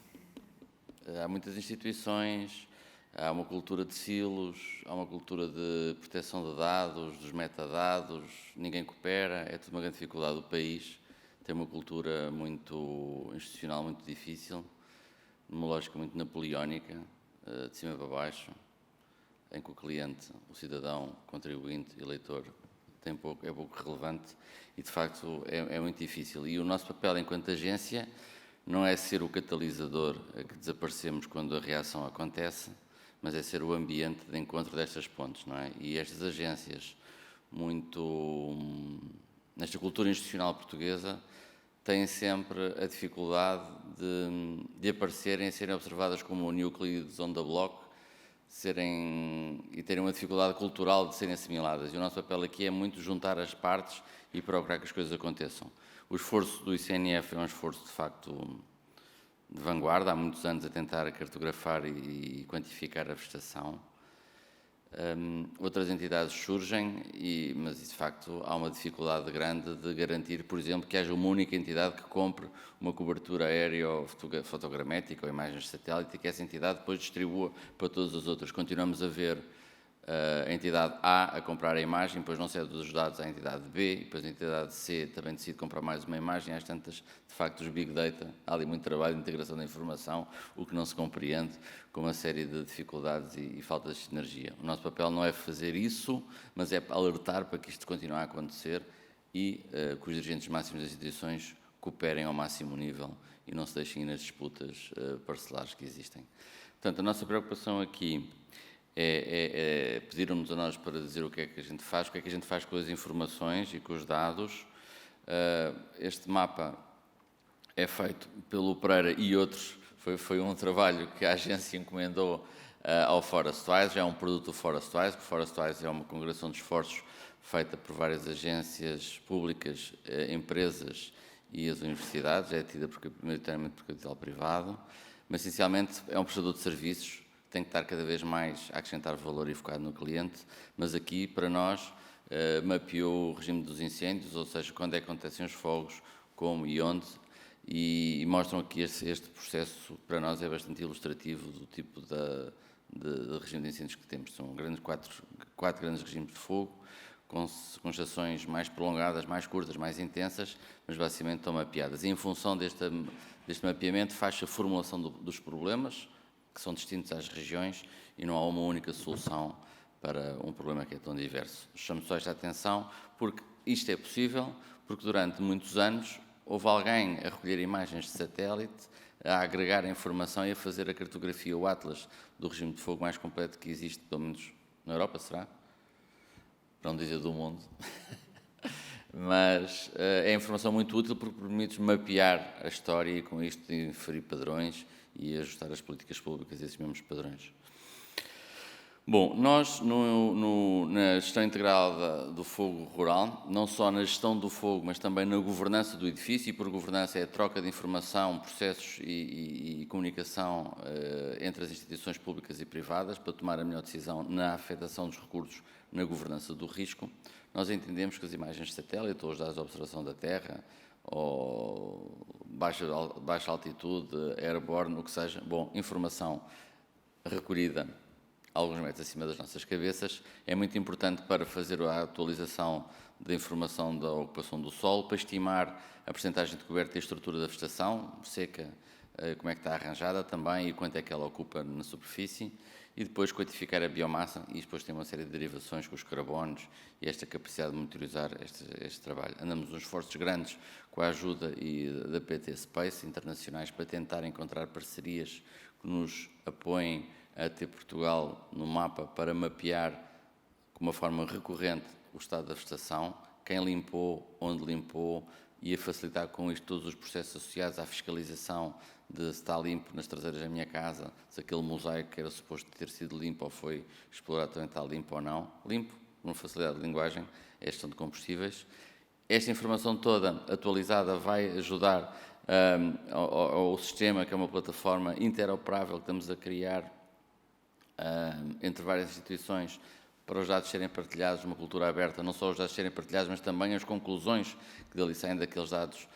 Há muitas instituições, há uma cultura de silos, há uma cultura de proteção de dados, dos metadados, ninguém coopera, é tudo uma grande dificuldade do país. Tem uma cultura muito institucional, muito difícil, uma lógica muito napoleónica, de cima para baixo, em que o cliente, o cidadão, contribuinte, eleitor, é pouco relevante e, de facto, é muito difícil. E o nosso papel enquanto agência não é ser o catalisador a que desaparecemos quando a reação acontece, mas é ser o ambiente de encontro destas pontes, não é? E estas agências, nesta cultura institucional portuguesa, têm sempre a dificuldade de aparecerem e serem observadas como o núcleo de on the block e terem uma dificuldade cultural de serem assimiladas. E o nosso papel aqui é muito juntar as partes e procurar que as coisas aconteçam. O esforço do ICNF é um esforço, de facto, de vanguarda, há muitos anos a tentar cartografar e quantificar a vegetação. Outras entidades surgem, mas, de facto, há uma dificuldade grande de garantir, por exemplo, que haja uma única entidade que compre uma cobertura aérea ou fotogramétrica ou imagens de satélite e que essa entidade depois distribua para todas as outras. Continuamos a ver a entidade A a comprar a imagem, depois não cede os dados à entidade B, depois a entidade C também decide comprar mais uma imagem. Às tantas, de facto, os Big Data, há ali muito trabalho de integração da informação, o que não se compreende, com uma série de dificuldades e faltas de sinergia. O nosso papel não é fazer isso, mas é alertar para que isto continue a acontecer e que os dirigentes máximos das instituições cooperem ao máximo nível e não se deixem ir nas disputas parcelares que existem. Portanto, a nossa preocupação aqui pediram-nos a nós para dizer o que é que a gente faz, o que é que a gente faz com as informações e com os dados. Este mapa é feito pelo Pereira e outros Foi um trabalho que a agência encomendou ao Forestwise, já é um produto do Forestwise, que o Forestwise é uma congregação de esforços feita por várias agências públicas, empresas e as universidades, é tida maioritariamente por capital privado, mas essencialmente é um prestador de serviços, tem que estar cada vez mais a acrescentar valor e focado no cliente, mas aqui, para nós, mapeou o regime dos incêndios, ou seja, quando é que acontecem os fogos, como e onde, e mostram que este processo, para nós, é bastante ilustrativo do tipo de regime de incêndios que temos. São quatro grandes regimes de fogo, com estações mais prolongadas, mais curtas, mais intensas, mas basicamente estão mapeadas. E em função deste mapeamento faz-se a formulação dos problemas, que são distintos às regiões, e não há uma única solução para um problema que é tão diverso. Chamo só esta atenção porque isto é possível, porque durante muitos anos houve alguém a recolher imagens de satélite, a agregar a informação e a fazer a cartografia, o atlas do regime de fogo mais completo que existe, pelo menos na Europa, será? Para não dizer do mundo. Mas é informação muito útil porque permite mapear a história e com isto inferir padrões e ajustar as políticas públicas a esses mesmos padrões. Bom, nós na gestão integral do fogo rural, não só na gestão do fogo, mas também na governança do edifício, e por governança é a troca de informação, processos e comunicação entre as instituições públicas e privadas para tomar a melhor decisão na afetação dos recursos, na governança do risco. Nós entendemos que as imagens de satélite ou os dados de observação da Terra, ou baixa altitude, airborne, o que seja, bom, informação recolhida alguns metros acima das nossas cabeças, é muito importante para fazer a atualização da informação da ocupação do solo, para estimar a percentagem de coberta e a estrutura da vegetação, seca, como é que está arranjada também e quanto é que ela ocupa na superfície, e depois quantificar a biomassa, e depois tem uma série de derivações com os carbonos e esta capacidade de monitorizar este trabalho. Andamos uns esforços grandes com a ajuda da PT Space internacionais para tentar encontrar parcerias que nos apoiem a ter Portugal no mapa para mapear de uma forma recorrente o estado da vegetação, quem limpou, onde limpou, e a facilitar com isto todos os processos associados à fiscalização de se está limpo nas traseiras da minha casa, se aquele mosaico que era suposto ter sido limpo ou foi explorado também está limpo ou não. Limpo, uma facilidade de linguagem, é a gestão de combustíveis. Esta informação toda atualizada vai ajudar ao sistema, que é uma plataforma interoperável que estamos a criar entre várias instituições para os dados serem partilhados, uma cultura aberta, não só os dados serem partilhados, mas também as conclusões que dali saem daqueles dados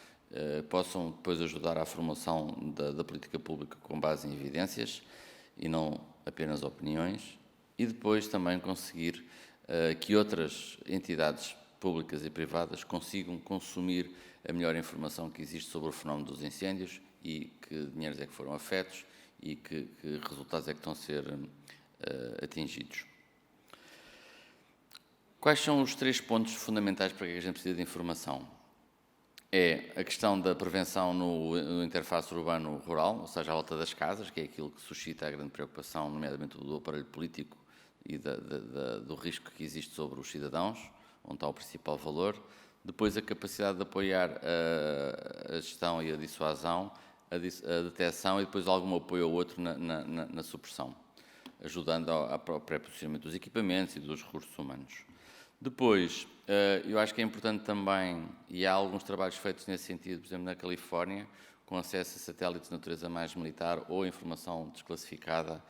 possam depois ajudar à formação da política pública com base em evidências e não apenas opiniões, e depois também conseguir que outras entidades públicas e privadas consigam consumir a melhor informação que existe sobre o fenómeno dos incêndios e que dinheiros é que foram afetos e que resultados é que estão a ser atingidos. Quais são os 3 pontos fundamentais para que a gente precisa de informação? É a questão da prevenção no interface urbano-rural, ou seja, à volta das casas, que é aquilo que suscita a grande preocupação, nomeadamente do aparelho político e do risco que existe sobre os cidadãos, onde está o principal valor. Depois, a capacidade de apoiar a gestão e a dissuasão, a detecção e depois algum apoio ao outro na supressão, ajudando ao pré-posicionamento dos equipamentos e dos recursos humanos. Depois, eu acho que é importante também, e há alguns trabalhos feitos nesse sentido, por exemplo, na Califórnia, com acesso a satélites de natureza mais militar ou informação desclassificada,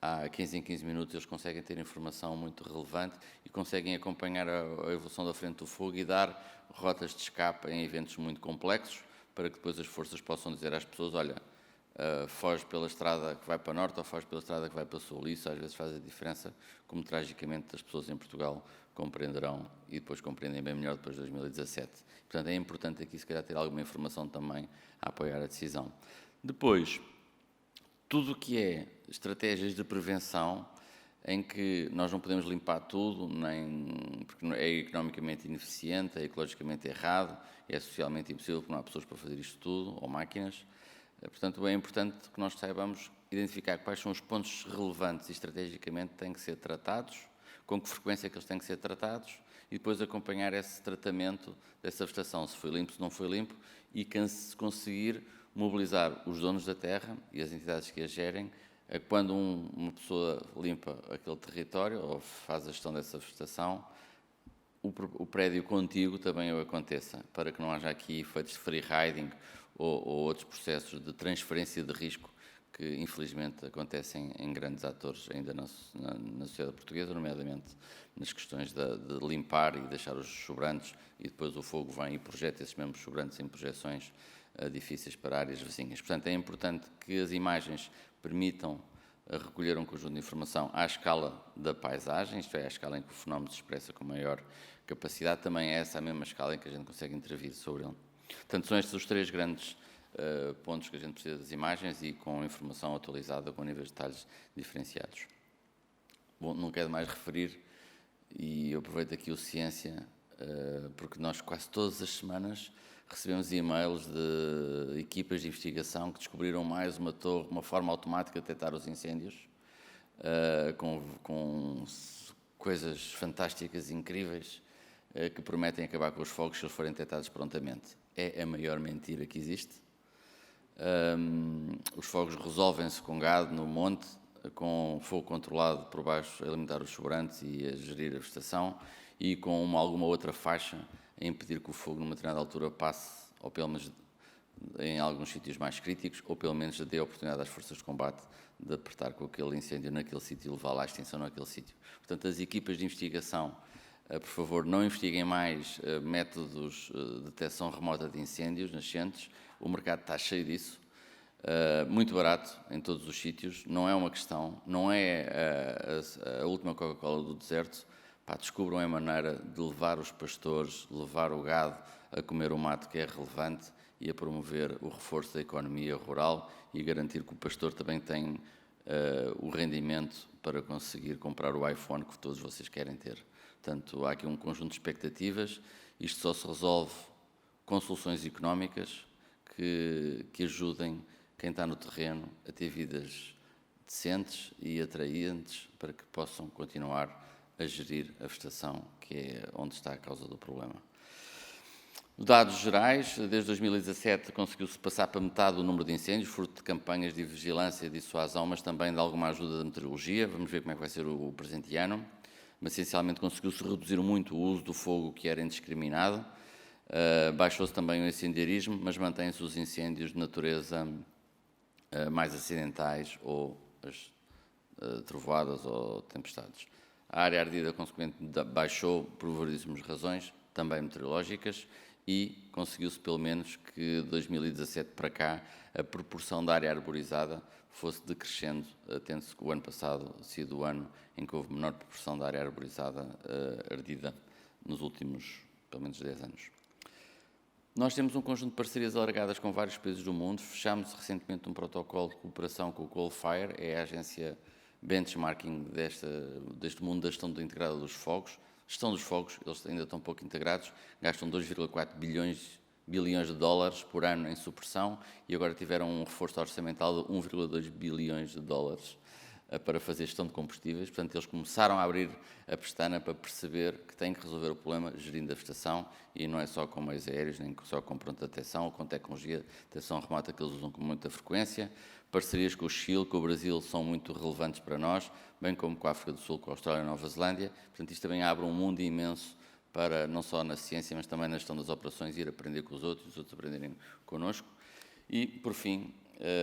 há 15 em 15 minutos eles conseguem ter informação muito relevante e conseguem acompanhar a evolução da frente do fogo e dar rotas de escape em eventos muito complexos, para que depois as forças possam dizer às pessoas, olha, foge pela estrada que vai para o norte ou foge pela estrada que vai para o sul. Isso às vezes faz a diferença, como tragicamente as pessoas em Portugal compreenderão e depois compreendem bem melhor depois de 2017. Portanto, é importante aqui, se calhar, ter alguma informação também a apoiar a decisão. Depois, tudo o que é estratégias de prevenção, em que nós não podemos limpar tudo, nem porque é economicamente ineficiente, é ecologicamente errado, é socialmente impossível, porque não há pessoas para fazer isto tudo, ou máquinas. Portanto, é importante que nós saibamos identificar quais são os pontos relevantes e estrategicamente têm que ser tratados, com que frequência é que eles têm que ser tratados, e depois acompanhar esse tratamento dessa vegetação, se foi limpo, se não foi limpo, e conseguir mobilizar os donos da terra e as entidades que a gerem, quando uma pessoa limpa aquele território ou faz a gestão dessa vegetação, o prédio contíguo também o aconteça, para que não haja aqui efeitos de free riding ou outros processos de transferência de risco que, infelizmente, acontecem em grandes atores ainda na sociedade portuguesa, nomeadamente nas questões de limpar e deixar os sobrantes, e depois o fogo vem e projeta esses mesmos sobrantes em projeções difíceis para áreas vizinhas. Portanto, é importante que as imagens permitam recolher um conjunto de informação à escala da paisagem, isto é, à escala em que o fenómeno se expressa com maior capacidade, também é essa a mesma escala em que a gente consegue intervir sobre ele. Portanto, são estes os três grandes pontos que a gente precisa das imagens e com informação atualizada com níveis de detalhes diferenciados. Bom, não quero mais referir, e eu aproveito aqui o Ciência, porque nós quase todas as semanas recebemos e-mails de equipas de investigação que descobriram mais uma torre, uma forma automática de detectar os incêndios, com coisas fantásticas e incríveis que prometem acabar com os fogos se eles forem detectados prontamente. É a maior mentira que existe. Os fogos resolvem-se com gado no monte, com fogo controlado por baixo a limitar os sobrantes e a gerir a vegetação, e com alguma outra faixa a impedir que o fogo numa determinada altura passe, ou pelo menos em alguns sítios mais críticos, ou pelo menos dê a oportunidade às forças de combate de apertar com aquele incêndio naquele sítio e levá-lo à extinção naquele sítio. Portanto, as equipas de investigação, por favor, não investiguem mais métodos de detecção remota de incêndios nascentes. O mercado está cheio disso, muito barato em todos os sítios. Não é uma questão, não é a última Coca-Cola do deserto. Descubram a maneira de levar os pastores, levar o gado a comer o mato que é relevante e a promover o reforço da economia rural e garantir que o pastor também tem o rendimento para conseguir comprar o iPhone que todos vocês querem ter. Portanto, há aqui um conjunto de expectativas. Isto só se resolve com soluções económicas que ajudem quem está no terreno a ter vidas decentes e atraentes para que possam continuar a gerir a vegetação, que é onde está a causa do problema. Dados gerais, desde 2017 conseguiu-se passar para metade do número de incêndios, fruto de campanhas de vigilância e dissuasão, mas também de alguma ajuda da meteorologia. Vamos ver como é que vai ser o presente ano. Mas, essencialmente, conseguiu-se reduzir muito o uso do fogo, que era indiscriminado. Baixou-se também o incendiarismo, mas mantém-se os incêndios de natureza mais acidentais ou as trovoadas ou tempestades. A área ardida, consequentemente, baixou por variedíssimas razões, também meteorológicas, e conseguiu-se, pelo menos, que de 2017 para cá a proporção da área arborizada fosse decrescendo, tendo-se que o ano passado sido o ano em que houve menor proporção da área arborizada ardida nos últimos, pelo menos, 10 anos. Nós temos um conjunto de parcerias alargadas com vários países do mundo. Fechámos recentemente um protocolo de cooperação com o Coalfire, é a agência benchmarking deste mundo da gestão integrada dos fogos. Gestão dos fogos, eles ainda estão pouco integrados, gastam 2,4 bilhões de dólares por ano em supressão e agora tiveram um reforço orçamental de 1,2 bilhões de dólares para fazer gestão de combustíveis. Portanto, eles começaram a abrir a pestana para perceber que têm que resolver o problema gerindo a vegetação, e não é só com meios aéreos, nem só com pronta detecção ou com tecnologia de detecção remota que eles usam com muita frequência. Parcerias com o Chile, com o Brasil, são muito relevantes para nós, bem como com a África do Sul, com a Austrália e a Nova Zelândia. Portanto, isto também abre um mundo imenso para, não só na ciência, mas também na gestão das operações, ir aprender com os outros aprenderem connosco. E, por fim,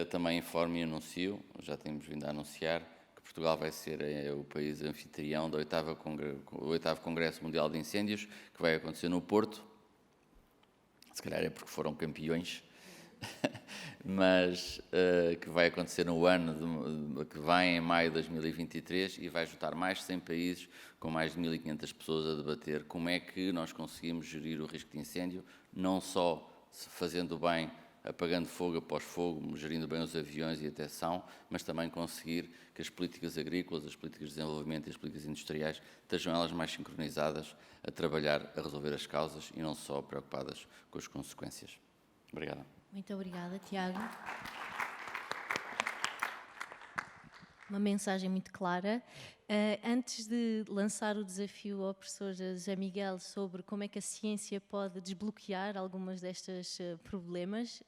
também informo e anuncio, já temos vindo a anunciar, que Portugal vai ser o país anfitrião do 8º Congresso Mundial de Incêndios, que vai acontecer no Porto. Se calhar é porque foram campeões, mas que vai acontecer no ano que vem, em maio de 2023, e vai juntar mais de 100 países, com mais de 1.500 pessoas a debater como é que nós conseguimos gerir o risco de incêndio, não só fazendo bem, apagando fogo após fogo, gerindo bem os aviões e a detecção, mas também conseguir que as políticas agrícolas, as políticas de desenvolvimento e as políticas industriais estejam elas mais sincronizadas a trabalhar, a resolver as causas e não só preocupadas com as consequências. Obrigado. Muito obrigada, Tiago. Uma mensagem muito clara. Antes de lançar o desafio ao professor José Miguel sobre como é que a ciência pode desbloquear algumas destes problemas,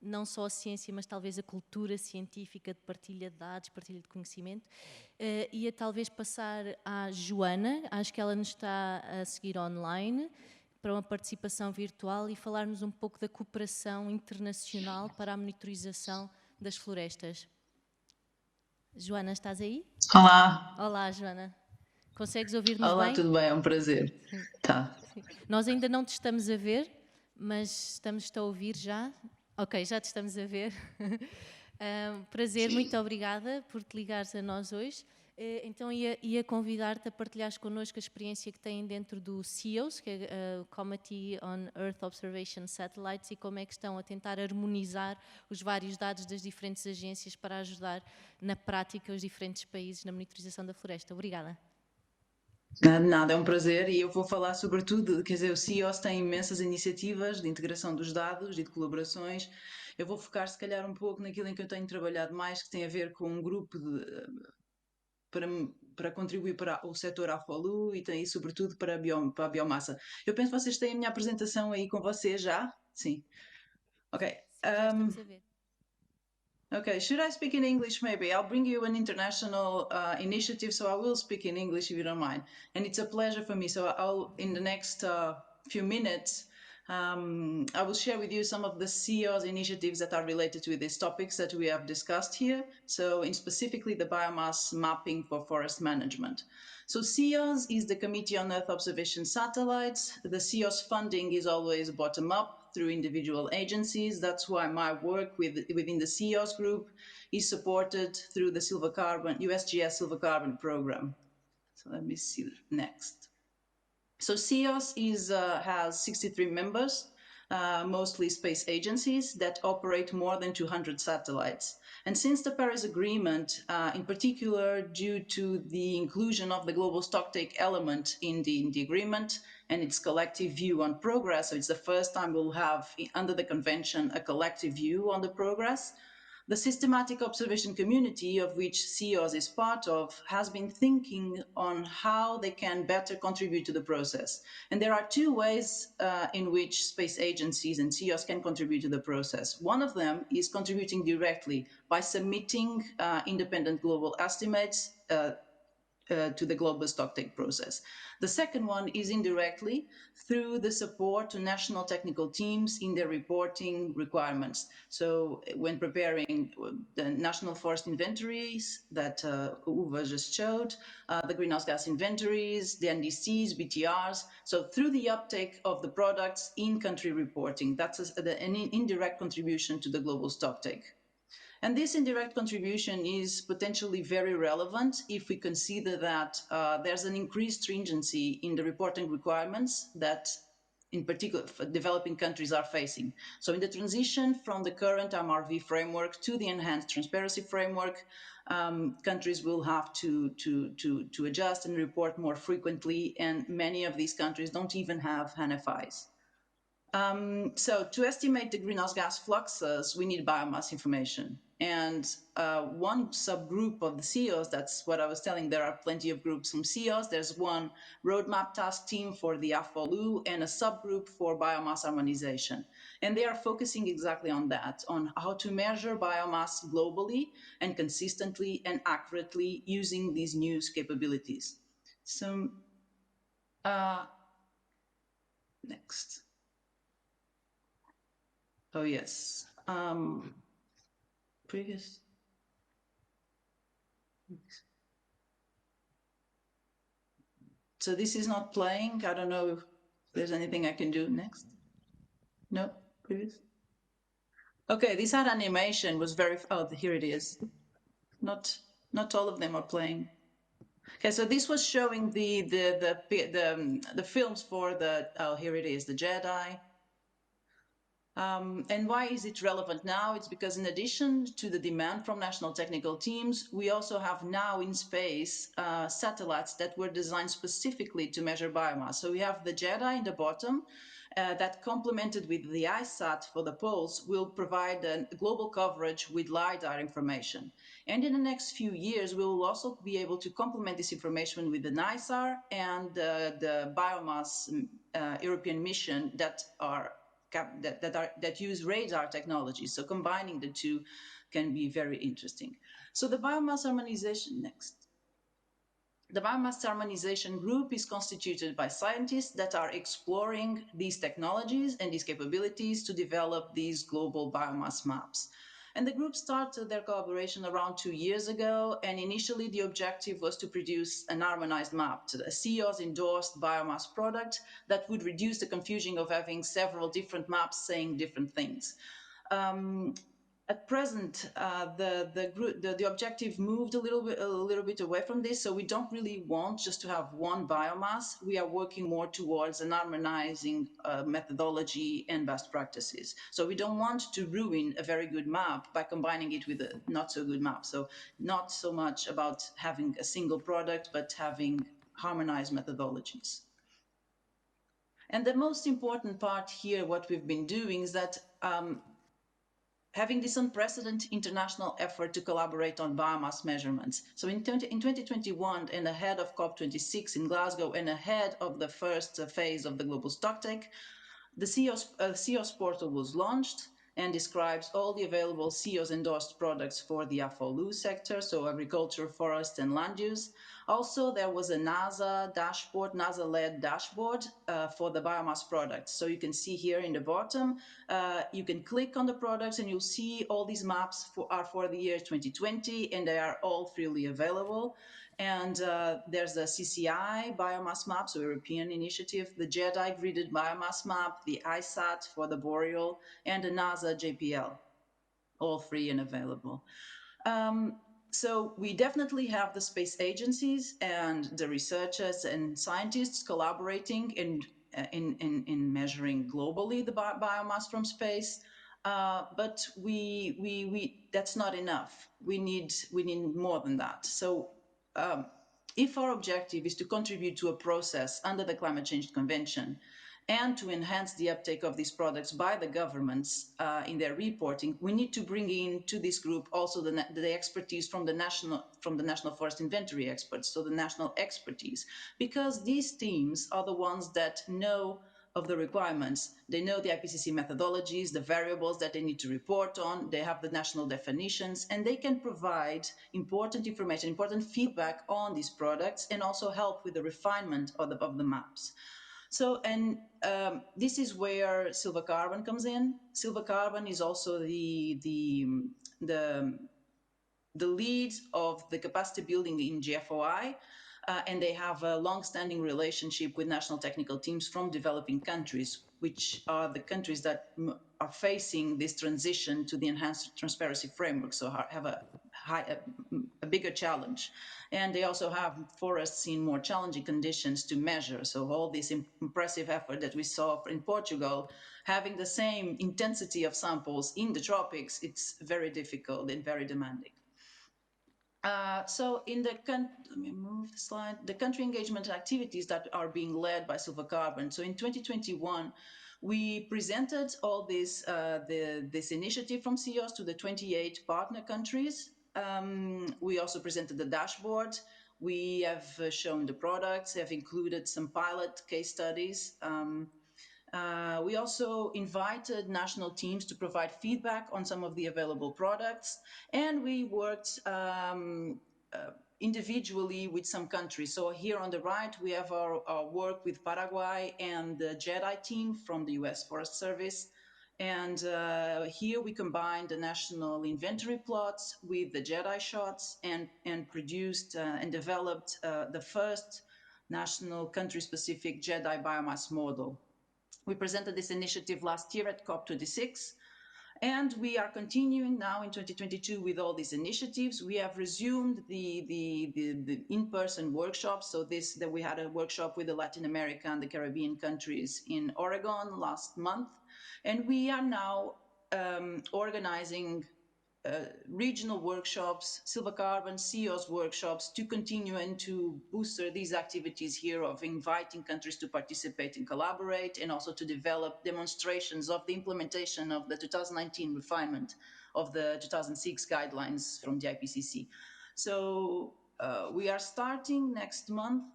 não só a ciência, mas talvez a cultura científica de partilha de dados, partilha de conhecimento. Ia talvez passar à Joana, acho que ela nos está a seguir online, para uma participação virtual e falarmos um pouco da cooperação internacional para a monitorização das florestas. Joana, estás aí? Olá. Olá, Joana. Consegues ouvir-nos bem? Olá, tudo bem? É um prazer. Sim. Tá. Sim. Nós ainda não te estamos a ver, mas estamos-te a ouvir já. Ok, já te estamos a ver. Prazer, muito obrigada por te ligares a nós hoje. Então ia convidar-te a partilhares connosco a experiência que têm dentro do CEOS, que é o Committee on Earth Observation Satellites, e como é que estão a tentar harmonizar os vários dados das diferentes agências para ajudar na prática os diferentes países na monitorização da floresta. Obrigada. Nada, é um prazer e eu vou falar sobretudo, quer dizer, o CEOS tem imensas iniciativas de integração dos dados e de colaborações. Eu vou focar se calhar um pouco naquilo em que eu tenho trabalhado mais, que tem a ver com um grupo para contribuir para o setor AFOLU e tem sobretudo para a biomassa. Eu penso que vocês têm a minha apresentação aí com vocês já? Sim. Ok. Já estamos a ver. Okay, should I speak in English maybe? I'll bring you an international initiative, so I will speak in English if you don't mind. And it's a pleasure for me. So I'll, in the next few minutes, I will share with you some of the CEO's initiatives that are related to these topics that we have discussed here. So in specifically the biomass mapping for forest management. So CEOS is the Committee on Earth Observation Satellites. The CEOS funding is always bottom up through individual agencies. That's why my work within the CEOS group is supported through the USGS Silver Carbon program. So let me see next. So CEOS has 63 members, mostly space agencies that operate more than 200 satellites. And since the Paris Agreement, in particular due to the inclusion of the global stocktake element in the agreement and its collective view on progress, so it's the first time we'll have, under the convention, a collective view on the progress, the systematic observation community, of which CEOS is part of, has been thinking on how they can better contribute to the process. And there are two ways in which space agencies and CEOS can contribute to the process. One of them is contributing directly by submitting independent global estimates to the global stocktake process. The second one is indirectly through the support to national technical teams in their reporting requirements. So when preparing the national forest inventories that Uwe just showed, the greenhouse gas inventories, the NDCs, BTRs, so through the uptake of the products in country reporting, that's an indirect contribution to the global stocktake. And this indirect contribution is potentially very relevant if we consider that there's an increased stringency in the reporting requirements that, in particular, developing countries are facing. So in the transition from the current MRV framework to the enhanced transparency framework, countries will have to adjust and report more frequently, and many of these countries don't even have NFIs. So to estimate the greenhouse gas fluxes, we need biomass information. And one subgroup of the CEOs, that's what I was telling, there are plenty of groups from CEOs. There's one roadmap task team for the AFOLU and a subgroup for biomass harmonization. And they are focusing exactly on that, on how to measure biomass globally and consistently and accurately using these new capabilities. So, next. Oh, yes. Previous. So this is not playing. I don't know if there's anything I can do next. No, previous. Okay, this ad animation was very, oh, here it is. Not all of them are playing. Okay, so this was showing the films for the, oh, here it is, the Jedi. And why is it relevant now? It's because in addition to the demand from national technical teams, we also have now in space satellites that were designed specifically to measure biomass. So we have the JEDI in the bottom that complemented with the ISAT for the poles will provide a global coverage with LiDAR information. And in the next few years, we will also be able to complement this information with the NISAR and the biomass European mission that are that use radar technology. So combining the two can be very interesting. So the biomass harmonization next. The biomass harmonization group is constituted by scientists that are exploring these technologies and these capabilities to develop these global biomass maps. And the group started their collaboration around 2 years ago, and initially the objective was to produce an harmonized map, to a CEO's endorsed biomass product that would reduce the confusion of having several different maps saying different things. At present, the objective moved a little bit away from this. So we don't really want just to have one biomass. We are working more towards an harmonizing methodology and best practices. So we don't want to ruin a very good map by combining it with a not so good map. So not so much about having a single product, but having harmonized methodologies. And the most important part here, what we've been doing is that having this unprecedented international effort to collaborate on biomass measurements. So in 2021, and ahead of COP26 in Glasgow, and ahead of the first phase of the Global Stocktake, the CEO's portal was launched and describes all the available CEO's endorsed products for the FOLU sector, so agriculture, forest, and land use. Also, there was a NASA dashboard, NASA-led dashboard for the biomass products. So you can see here in the bottom, you can click on the products and you'll see all these maps are for the year 2020, and they are all freely available. And there's the CCI biomass map, so European initiative, the JEDI gridded biomass map, the ISAT for the boreal, and the NASA JPL, all free and available. So we definitely have the space agencies and the researchers and scientists collaborating in measuring globally the biomass from space. But that's not enough. We need more than that. So if our objective is to contribute to a process under the Climate Change Convention and to enhance the uptake of these products by the governments in their reporting, we need to bring in to this group also the expertise from the National Forest Inventory experts, so the national expertise, because these teams are the ones that know of the requirements. They know the IPCC methodologies, the variables that they need to report on, they have the national definitions, and they can provide important information, important feedback on these products, and also help with the refinement of the maps. So, and this is where Silva Carbon comes in. Silva Carbon is also the lead of the capacity building in GFOI, and they have a long-standing relationship with national technical teams from developing countries, which are the countries that are facing this transition to the enhanced transparency framework, so have a bigger challenge. And they also have forests in more challenging conditions to measure. So all this impressive effort that we saw in Portugal, having the same intensity of samples in the tropics, it's very difficult and very demanding. So in let me move the slide, the country engagement activities that are being led by Silva Carbon. So in 2021, we presented all this, this initiative from CEOs to the 28 partner countries. We also presented the dashboard. We have shown the products, have included some pilot case studies. We also invited national teams to provide feedback on some of the available products, and we worked individually with some countries. So here on the right, we have our work with Paraguay and the JEDI team from the US Forest Service. And here we combined the national inventory plots with the JEDI shots and produced and developed the first national country-specific JEDI biomass model. We presented this initiative last year at COP26, and we are continuing now in 2022 with all these initiatives. We have resumed the in-person workshops. So that we had a workshop with the Latin America and the Caribbean countries in Oregon last month. And we are now organizing regional workshops, Silva Carbon, CEOs workshops, to continue and to booster these activities here of inviting countries to participate and collaborate, and also to develop demonstrations of the implementation of the 2019 refinement of the 2006 guidelines from the IPCC. So we are starting next month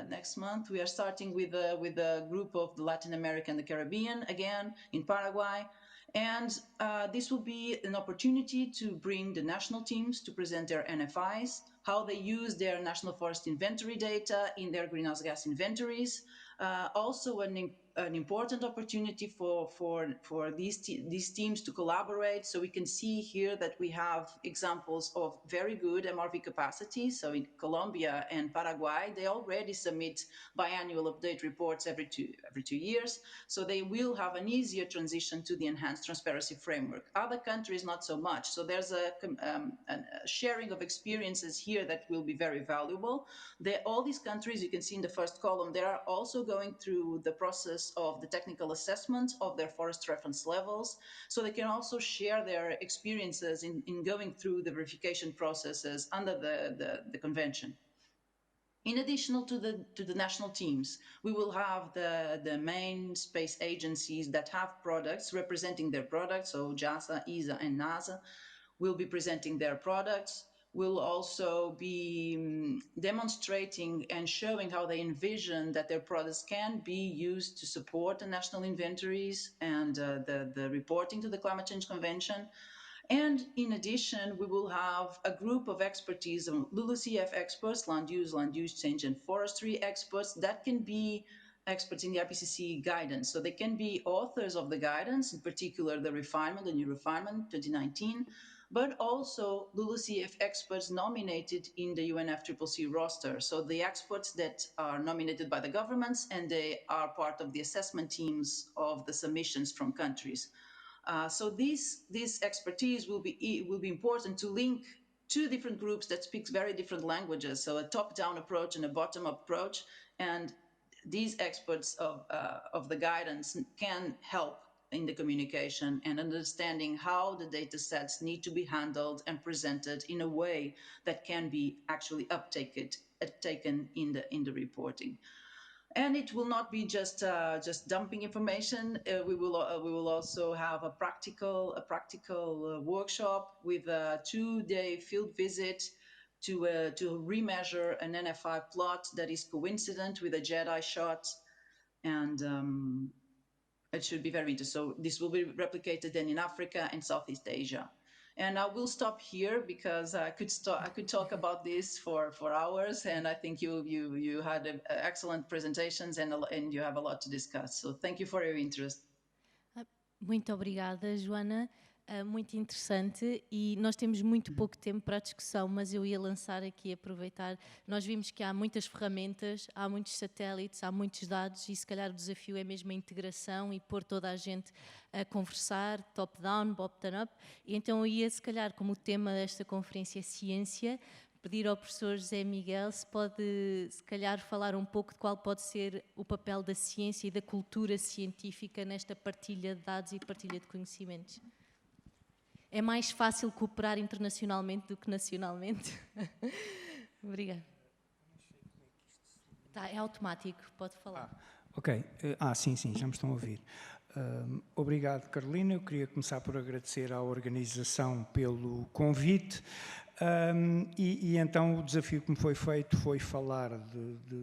next month. We are starting with a group of the Latin America and the Caribbean, again, in Paraguay. And this will be an opportunity to bring the national teams to present their NFIs, how they use their national forest inventory data in their greenhouse gas inventories. Also an important opportunity for these teams to collaborate. So we can see here that we have examples of very good MRV capacity. So in Colombia and Paraguay, they already submit biannual update reports every two years. So they will have an easier transition to the enhanced transparency framework. Other countries, not so much. So there's a sharing of experiences here that will be very valuable. All these countries, you can see in the first column, they are also going through the process of the technical assessment of their forest reference levels. So they can also share their experiences in going through the verification processes under the convention. In addition to the national teams, we will have the main space agencies that have products representing their products. So JAXA, ESA, and NASA will be presenting their products. Will also be demonstrating and showing how they envision that their products can be used to support the national inventories and the reporting to the Climate Change Convention. And in addition, we will have a group of expertise, LULUCF experts, land use change and forestry experts that can be experts in the IPCC guidance. So they can be authors of the guidance, in particular the new refinement 2019, but also LULUCF experts nominated in the UNFCCC roster. So the experts that are nominated by the governments, and they are part of the assessment teams of the submissions from countries. So this expertise will be important to link two different groups that speak very different languages. So a top-down approach and a bottom-up approach, and these experts of the guidance can help in the communication and understanding how the data sets need to be handled and presented in a way that can be actually taken in the reporting. And it will not be just dumping information. We will also have a practical workshop with a 2-day field visit to remeasure an NFI plot that is coincident with a JEDI shot, and it should be very interesting. So this will be replicated then in Africa and Southeast Asia. And I will stop here because I could talk about this for hours, and I think you had excellent presentations and you have a lot to discuss. So thank you for your interest. Muito obrigada, Joana. Muito interessante, e nós temos muito pouco tempo para a discussão, mas eu ia lançar aqui, aproveitar. Nós vimos que há muitas ferramentas, há muitos satélites, há muitos dados, e se calhar o desafio é mesmo a integração e pôr toda a gente a conversar, top-down, bottom-up. E então eu ia, se calhar, como o tema desta conferência é ciência, pedir ao professor José Miguel se pode, se calhar, falar um pouco de qual pode ser o papel da ciência e da cultura científica nesta partilha de dados e partilha de conhecimentos. É mais fácil cooperar internacionalmente do que nacionalmente. Obrigada. Tá, é automático, pode falar. Ok. Sim, já me estão a ouvir. Obrigado, Carolina. Eu queria começar por agradecer à organização pelo convite. E então o desafio que me foi feito foi falar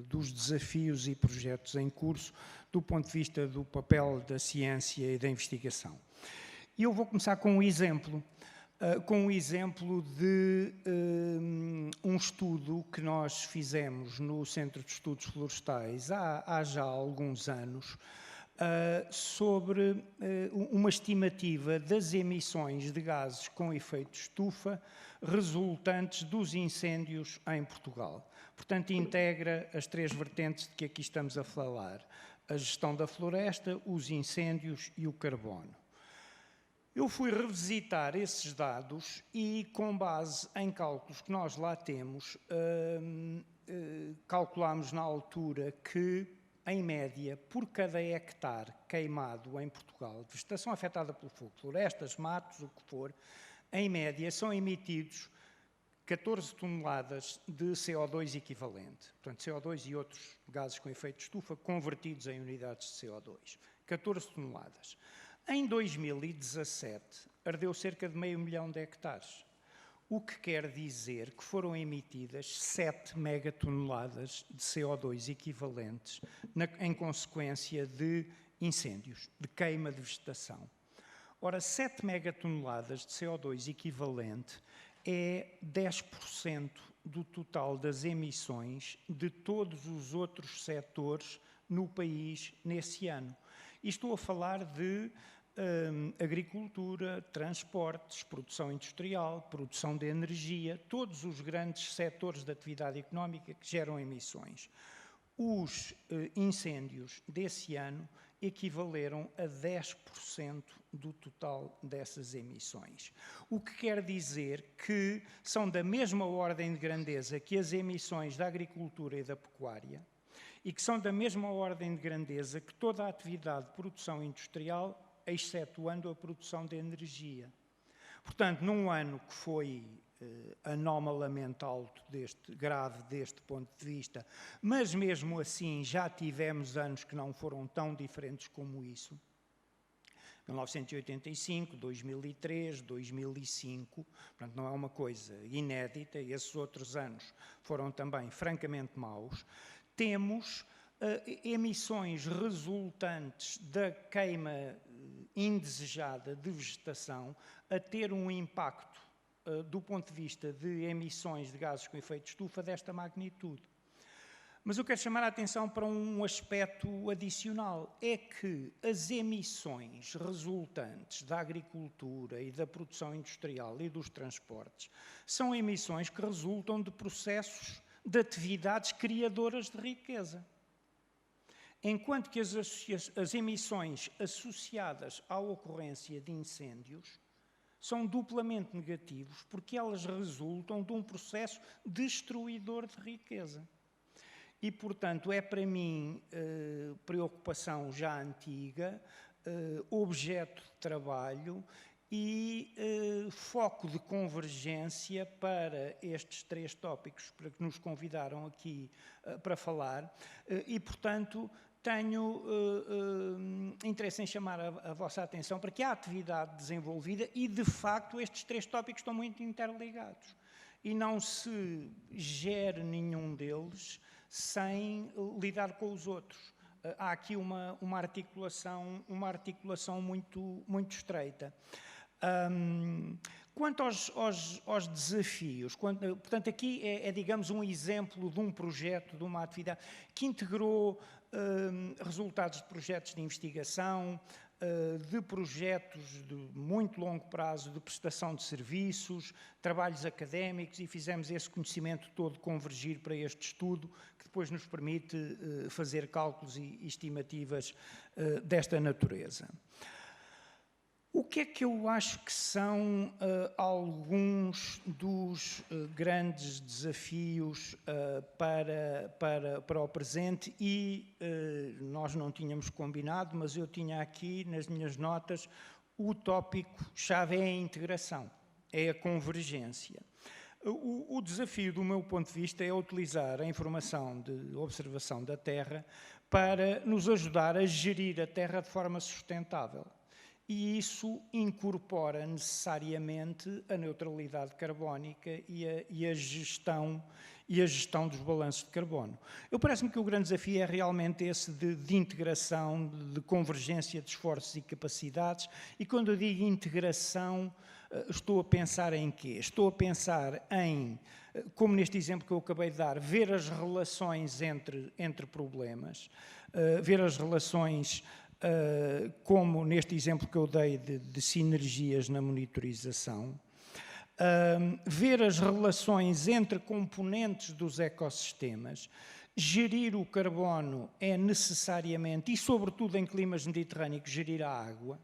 dos desafios e projetos em curso do ponto de vista do papel da ciência e da investigação. E eu vou começar com um exemplo de um estudo que nós fizemos no Centro de Estudos Florestais há já alguns anos, sobre uma estimativa das emissões de gases com efeito estufa resultantes dos incêndios em Portugal. Portanto, integra as 3 vertentes de que aqui estamos a falar: a gestão da floresta, os incêndios e o carbono. Eu fui revisitar esses dados e, com base em cálculos que nós lá temos, calculámos na altura que, em média, por cada hectare queimado em Portugal, vegetação afetada pelo fogo, florestas, matos, o que for, em média são emitidos 14 toneladas de CO2 equivalente. Portanto, CO2 e outros gases com efeito de estufa convertidos em unidades de CO2. 14 toneladas. Em 2017, ardeu cerca de 500 mil de hectares. o que quer dizer que foram emitidas 7 megatoneladas de CO2 equivalentes em consequência de incêndios, de queima de vegetação. Ora, 7 megatoneladas de CO2 equivalente é 10% do total das emissões de todos os outros setores no país nesse ano. E estou a falar de agricultura, transportes, produção industrial, produção de energia, todos os grandes setores da atividade económica que geram emissões. Os incêndios desse ano equivaleram a 10% do total dessas emissões. O que quer dizer que são da mesma ordem de grandeza que as emissões da agricultura e da pecuária e que são da mesma ordem de grandeza que toda a atividade de produção industrial, excetuando a produção de energia. Portanto, num ano que foi anomalamente alto, grave deste ponto de vista, mas mesmo assim já tivemos anos que não foram tão diferentes como isso. 1985, 2003, 2005, portanto não é uma coisa inédita, e esses outros anos foram também francamente maus. Temos emissões resultantes da queima indesejada de vegetação a ter um impacto do ponto de vista de emissões de gases com efeito de estufa desta magnitude. Mas eu quero chamar a atenção para um aspecto adicional, é que as emissões resultantes da agricultura e da produção industrial e dos transportes são emissões que resultam de processos de atividades criadoras de riqueza. Enquanto que as emissões associadas à ocorrência de incêndios são duplamente negativos porque elas resultam de um processo destruidor de riqueza. E, portanto, é para mim preocupação já antiga, objeto de trabalho e foco de convergência para estes 3 tópicos para que nos convidaram aqui para falar e, portanto, tenho interesse em chamar a vossa atenção para que há atividade desenvolvida e, de facto, estes 3 tópicos estão muito interligados e não se gere nenhum deles sem lidar com os outros. Há aqui uma articulação muito estreita. Quanto aos desafios, portanto, aqui é, digamos, um exemplo de um projeto, de uma atividade que integrou resultados de projetos de investigação, de projetos de muito longo prazo de prestação de serviços, trabalhos académicos, e fizemos esse conhecimento todo convergir para este estudo, que depois nos permite fazer cálculos e estimativas desta natureza. O que é que eu acho que são alguns dos grandes desafios para o presente e nós não tínhamos combinado, mas eu tinha aqui nas minhas notas o tópico-chave é a integração, é a convergência. O desafio, do meu ponto de vista, é utilizar a informação de observação da Terra para nos ajudar a gerir a Terra de forma sustentável. E isso incorpora necessariamente a neutralidade carbónica e a gestão dos balanços de carbono. Parece-me que o grande desafio é realmente esse de integração, de convergência de esforços e capacidades, e quando eu digo integração, estou a pensar em quê? Estou a pensar em, como neste exemplo que eu acabei de dar, ver as relações entre problemas, ver as relações como neste exemplo que eu dei de sinergias na monitorização, ver as relações entre componentes dos ecossistemas, gerir o carbono é necessariamente, e sobretudo em climas mediterrâneos, gerir a água.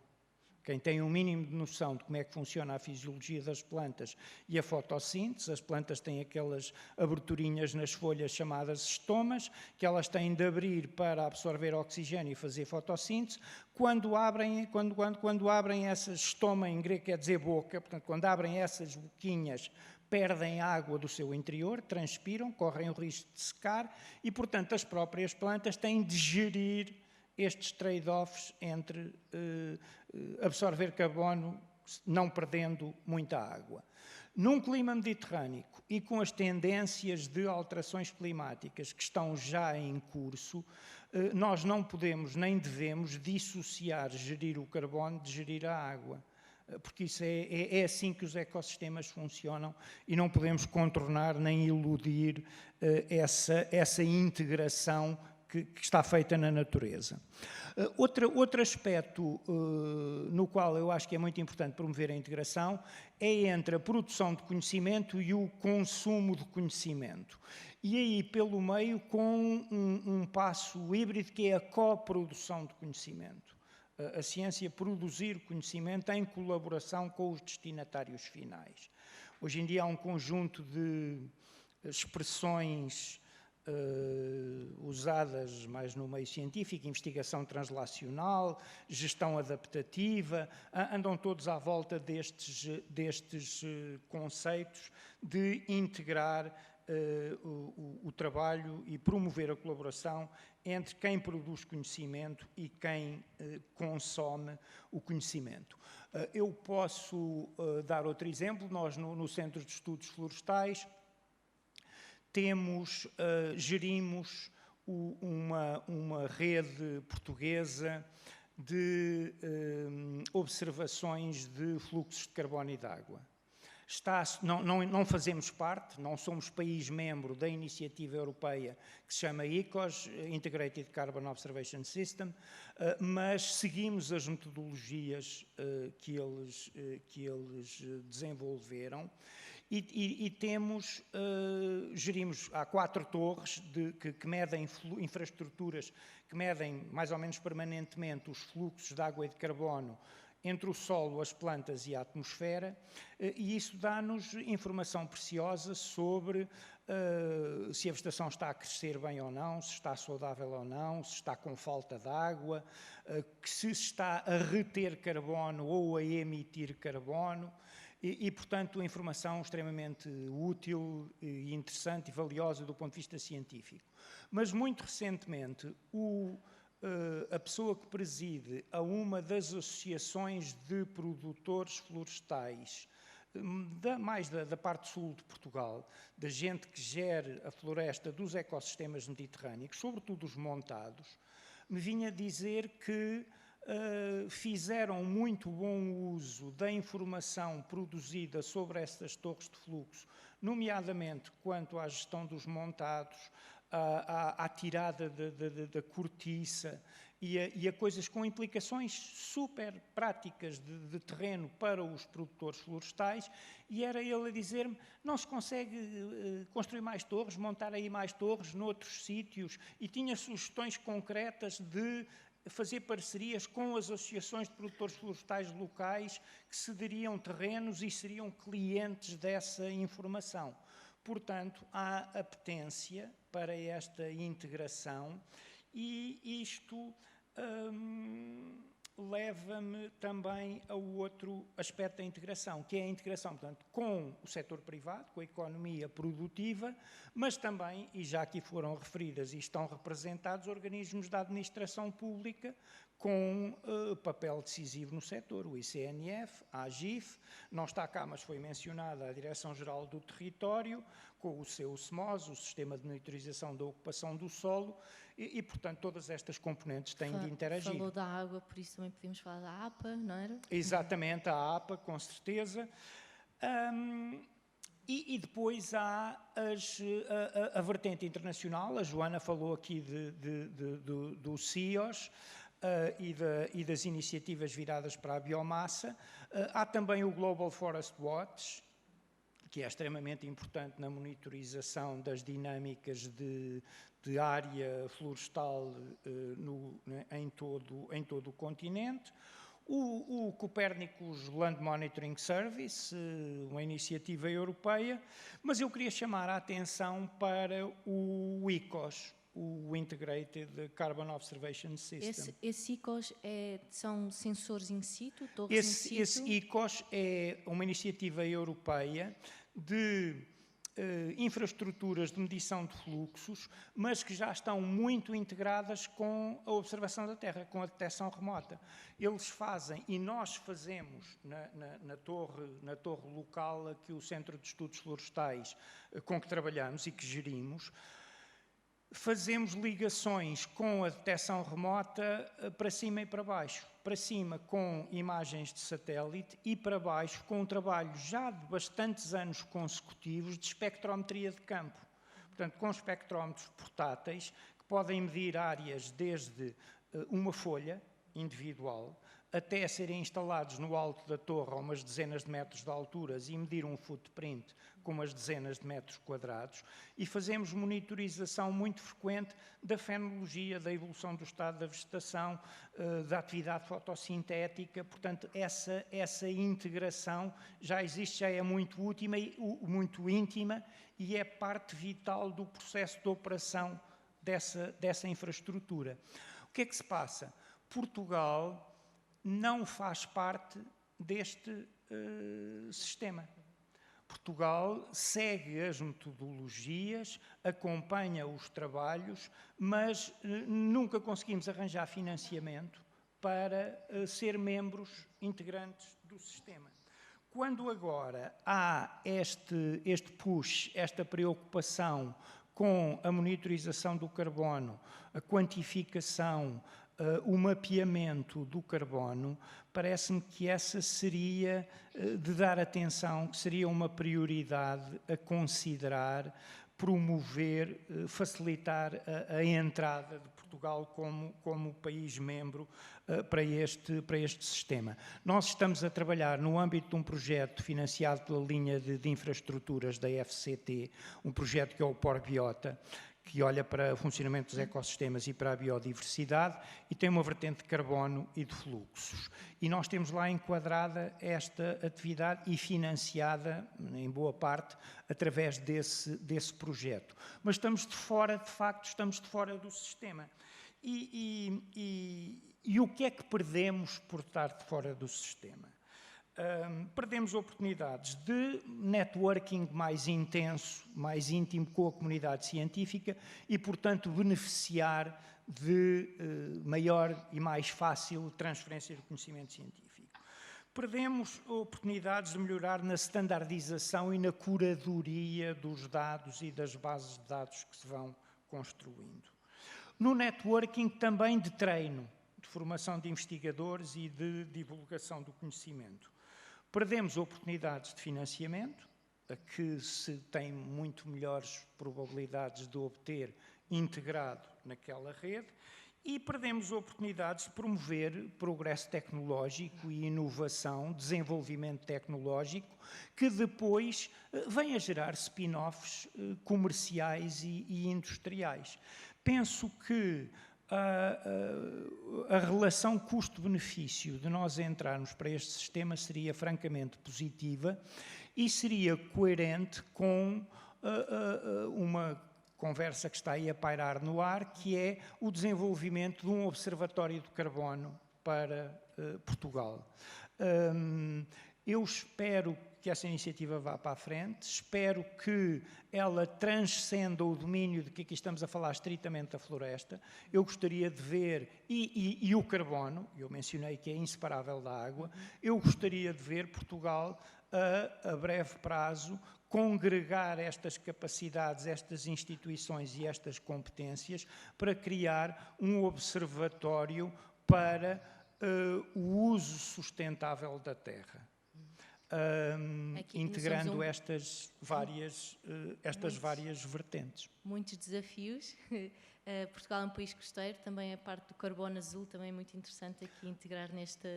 Quem tem um mínimo de noção de como é que funciona a fisiologia das plantas e a fotossíntese, as plantas têm aquelas aberturinhas nas folhas chamadas estomas, que elas têm de abrir para absorver oxigênio e fazer fotossíntese. Quando abrem essas, estoma em grego quer dizer boca, portanto, quando abrem essas boquinhas, perdem água do seu interior, transpiram, correm o risco de secar e, portanto, as próprias plantas têm de gerir estes trade-offs entre absorver carbono não perdendo muita água. Num clima mediterrâneo e com as tendências de alterações climáticas que estão já em curso, nós não podemos nem devemos dissociar gerir o carbono de gerir a água, porque isso é assim que os ecossistemas funcionam e não podemos contornar nem iludir essa integração que está feita na natureza. Outro aspecto no qual eu acho que é muito importante promover a integração é entre a produção de conhecimento e o consumo de conhecimento. E aí, pelo meio, com um passo híbrido que é a coprodução de conhecimento. A ciência produzir conhecimento em colaboração com os destinatários finais. Hoje em dia há um conjunto de expressões usadas mais no meio científico, investigação translacional, gestão adaptativa, andam todos à volta destes conceitos de integrar o trabalho e promover a colaboração entre quem produz conhecimento e quem consome o conhecimento. Eu posso dar outro exemplo. Nós, no Centro de Estudos Florestais, gerimos uma rede portuguesa de observações de fluxos de carbono e de água. Não fazemos parte, não somos país membro da iniciativa europeia que se chama ICOS, Integrated Carbon Observation System, mas seguimos as metodologias que eles desenvolveram e gerimos, há 4 torres que medem infraestruturas, que medem mais ou menos permanentemente os fluxos de água e de carbono entre o solo, as plantas e a atmosfera, e isso dá-nos informação preciosa sobre se a vegetação está a crescer bem ou não, se está saudável ou não, se está com falta de água, se está a reter carbono ou a emitir carbono, e portanto, informação extremamente útil, e interessante e valiosa do ponto de vista científico. Mas, muito recentemente, a pessoa que preside a uma das associações de produtores florestais, mais da parte sul de Portugal, da gente que gere a floresta dos ecossistemas mediterrâneos, sobretudo os montados, me vinha dizer que fizeram muito bom uso da informação produzida sobre estas torres de fluxo, nomeadamente quanto à gestão dos montados, à tirada da cortiça e a coisas com implicações super práticas de terreno para os produtores florestais, e era ele a dizer-me: não se consegue construir mais torres, montar aí mais torres noutros sítios, e tinha sugestões concretas de fazer parcerias com as associações de produtores florestais locais que cederiam terrenos e seriam clientes dessa informação. Portanto, há apetência para esta integração, e isto leva-me também a outro aspecto da integração, que é a integração, portanto, com o setor privado, com a economia produtiva, mas também, e já aqui foram referidas e estão representados, organismos da administração pública com papel decisivo no setor, o ICNF, a AGIF, não está cá, mas foi mencionada a Direção-Geral do Território, com o seu SMOS, o Sistema de Monitorização da Ocupação do Solo, e portanto, todas estas componentes têm de interagir. Falou da água, por isso também podíamos falar da APA, não era? Exatamente, a APA, com certeza. E depois há a vertente internacional. A Joana falou aqui do CIOS e das iniciativas viradas para a biomassa. Há também o Global Forest Watch, que é extremamente importante na monitorização das dinâmicas de área florestal em todo o continente. O Copernicus Land Monitoring Service, uma iniciativa europeia, mas eu queria chamar a atenção para o ICOS, o Integrated Carbon Observation System. Esse ICOS são sensores in situ, torres in situ? Esse ICOS é uma iniciativa europeia de infraestruturas de medição de fluxos, mas que já estão muito integradas com a observação da Terra, com a detecção remota. Eles fazem, e nós fazemos na torre local aqui o Centro de Estudos Florestais com que trabalhamos e que gerimos, fazemos ligações com a detecção remota para cima e para baixo. Para cima com imagens de satélite e para baixo com um trabalho já de bastantes anos consecutivos de espectrometria de campo. Portanto, com espectrómetros portáteis que podem medir áreas desde uma folha individual até serem instalados no alto da torre a umas dezenas de metros de alturas e medir um footprint com umas dezenas de metros quadrados, e fazemos monitorização muito frequente da fenologia, da evolução do estado da vegetação, da atividade fotossintética. Portanto, essa integração já existe, já é muito íntima e é parte vital do processo de operação dessa infraestrutura. O que é que se passa? Portugal não faz parte deste sistema. Portugal segue as metodologias, acompanha os trabalhos, mas nunca conseguimos arranjar financiamento para ser membros integrantes do sistema. Quando agora há este push, esta preocupação com a monitorização do carbono, a quantificação, o mapeamento do carbono, parece-me que essa seria de dar atenção, que seria uma prioridade a considerar, promover, facilitar a entrada de Portugal como país membro para este sistema. Nós estamos a trabalhar no âmbito de um projeto financiado pela linha de infraestruturas da FCT, um projeto que é o POR-Biota, que olha para o funcionamento dos ecossistemas e para a biodiversidade e tem uma vertente de carbono e de fluxos. E nós temos lá enquadrada esta atividade e financiada, em boa parte, através desse projeto. Mas estamos de fora, de facto, estamos de fora do sistema. E o que é que perdemos por estar de fora do sistema? Perdemos oportunidades de networking mais intenso, mais íntimo com a comunidade científica e, portanto, beneficiar de maior e mais fácil transferência de conhecimento científico. Perdemos oportunidades de melhorar na standardização e na curadoria dos dados e das bases de dados que se vão construindo. No networking também de treino, de formação de investigadores e de divulgação do conhecimento. Perdemos oportunidades de financiamento, a que se tem muito melhores probabilidades de obter integrado naquela rede, e perdemos oportunidades de promover progresso tecnológico e inovação, desenvolvimento tecnológico, que depois vem a gerar spin-offs comerciais e industriais. Penso que a relação custo-benefício de nós entrarmos para este sistema seria francamente positiva e seria coerente com uma conversa que está aí a pairar no ar, que é o desenvolvimento de um observatório de carbono para Portugal. Eu espero que essa iniciativa vá para a frente, espero que ela transcenda o domínio de que aqui estamos a falar estritamente da floresta. Eu gostaria de ver, e o carbono, eu mencionei que é inseparável da água, eu gostaria de ver Portugal, a breve prazo, congregar estas capacidades, estas instituições e estas competências para criar um observatório para o uso sustentável da terra. Integrando estas várias vertentes. Muitos desafios. Portugal é um país costeiro, também a parte do carbono azul também é muito interessante aqui integrar nesta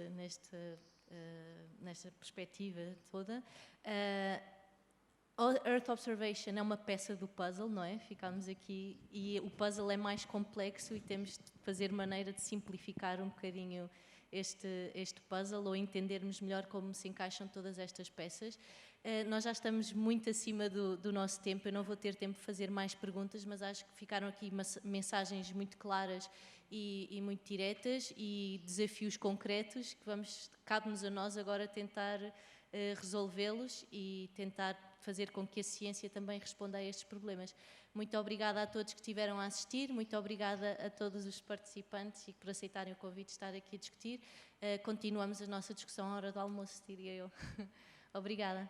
perspectiva toda. Earth Observation é uma peça do puzzle, não é? Ficámos aqui e o puzzle é mais complexo e temos de fazer maneira de simplificar um bocadinho este puzzle ou entendermos melhor como se encaixam todas estas peças. Nós já estamos muito acima do nosso tempo, eu não vou ter tempo de fazer mais perguntas, mas acho que ficaram aqui mensagens muito claras e muito diretas e desafios concretos que cabe-nos a nós agora tentar resolvê-los e tentar fazer com que a ciência também responda a estes problemas. Muito obrigada a todos que estiveram a assistir, muito obrigada a todos os participantes e por aceitarem o convite de estar aqui a discutir. Continuamos a nossa discussão à hora do almoço, diria eu. Obrigada.